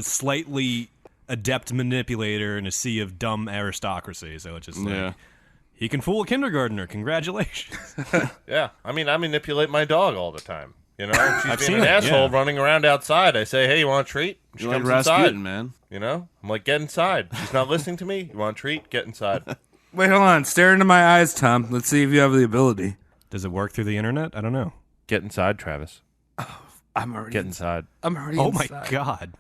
slightly adept manipulator in a sea of dumb aristocracy. So it's just like he can fool a kindergartner. Congratulations. Yeah, I mean, I manipulate my dog all the time. You know, she's I've being seen an it, asshole yeah. running around outside. I say, hey, you want a treat? She You're like comes Rasputin, inside. man. You know? I'm like, get inside. She's not listening to me. You want a treat? Get inside. Wait, hold on. Stare into my eyes, Tom. Let's see if you have the ability. Does it work through the internet? I don't know. Get inside, Travis. I'm already Get inside. I'm already Oh inside. my God.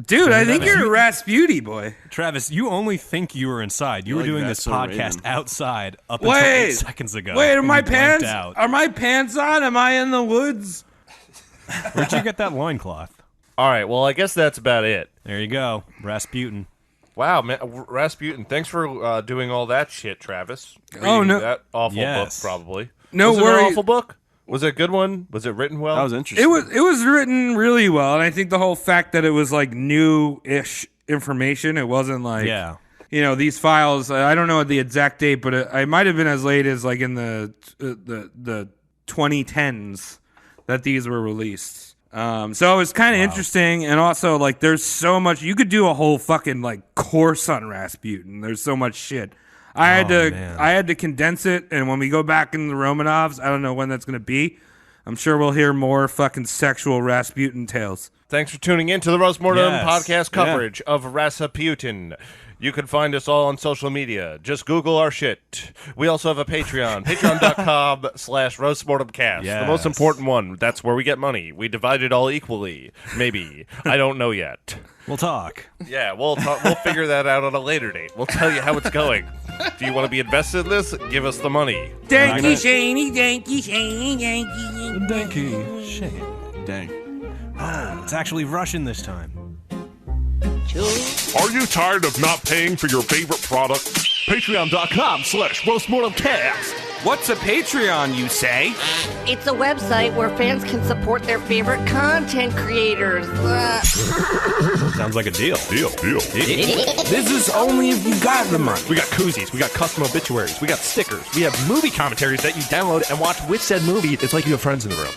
Dude, I think you're a Rasputin, boy. Travis, you only think you were inside. You were like doing that, this so podcast Raven. outside up until 8 seconds ago. Wait, are and my you blanked pants out. are my pants on? Am I in the woods? Where'd you get that loincloth? All right, well, I guess that's about it. There you go. Rasputin. Wow, man, Rasputin, thanks for doing all that shit, Travis. Oh, Reading no. that awful Yes. book, probably. No was it worries. an awful book? Was it a good one? Was it written well? That was interesting. It was written really well, and I think the whole fact that it was like new-ish information, it wasn't like you know, these files. I don't know the exact date, but it might have been as late as like in the 2010s that these were released. So it was kind of interesting, and also like there's so much you could do a whole fucking like course on Rasputin. There's so much shit. I had to condense it, and when we go back in the Romanovs, I don't know when that's going to be. I'm sure we'll hear more fucking sexual Rasputin tales. Thanks for tuning in to the Roast Mortem Yes. podcast coverage of Rasputin. You can find us all on social media. Just Google our shit. We also have a Patreon. Patreon.com/roastmortemcast. Yes. The most important one. That's where we get money. We divide it all equally. Maybe. I don't know yet. We'll talk. Yeah, we'll figure that out on a later date. We'll tell you how it's going. Do you want to be invested in this? Give us the money. Danky Shaney, Danky Shaney, Danky. Danky. Shane. Dang. Oh, it's actually Russian this time. Are you tired of not paying for your favorite product? Patreon.com/roastmortemcast. What's a Patreon, you say? It's a website where fans can support their favorite content creators. Sounds like a deal. Deal. This is only if you got the money. We got koozies, we got custom obituaries, we got stickers, we have movie commentaries that you download and watch with said movie. It's like you have friends in the room.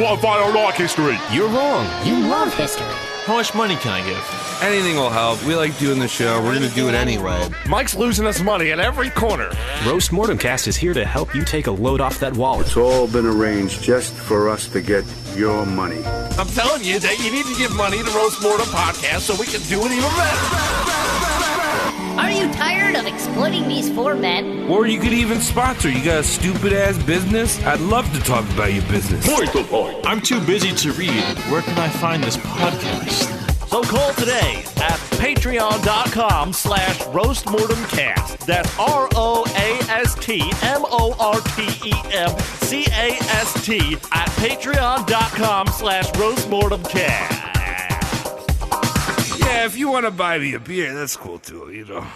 What if I don't like history? You're wrong. You love history. How much money can I give? Anything will help. We like doing the show. We're going to do it anyway. Mike's losing us money at every corner. Roast Mortemcast is here to help you take a load off that wallet. It's all been arranged just for us to get your money. I'm telling you that you need to give money to Roast Mortem Podcast so we can do it even better. Are you tired of exploiting these four men? Or you could even sponsor. You got a stupid-ass business? I'd love to talk about your business. Point to point. I'm too busy to read. Where can I find this podcast? So call today at patreon.com/roastmortemcast. That's ROASTMORTEMCAST at patreon.com/roastmortemcast. Yeah, if you want to buy me a beer, that's cool too, you know.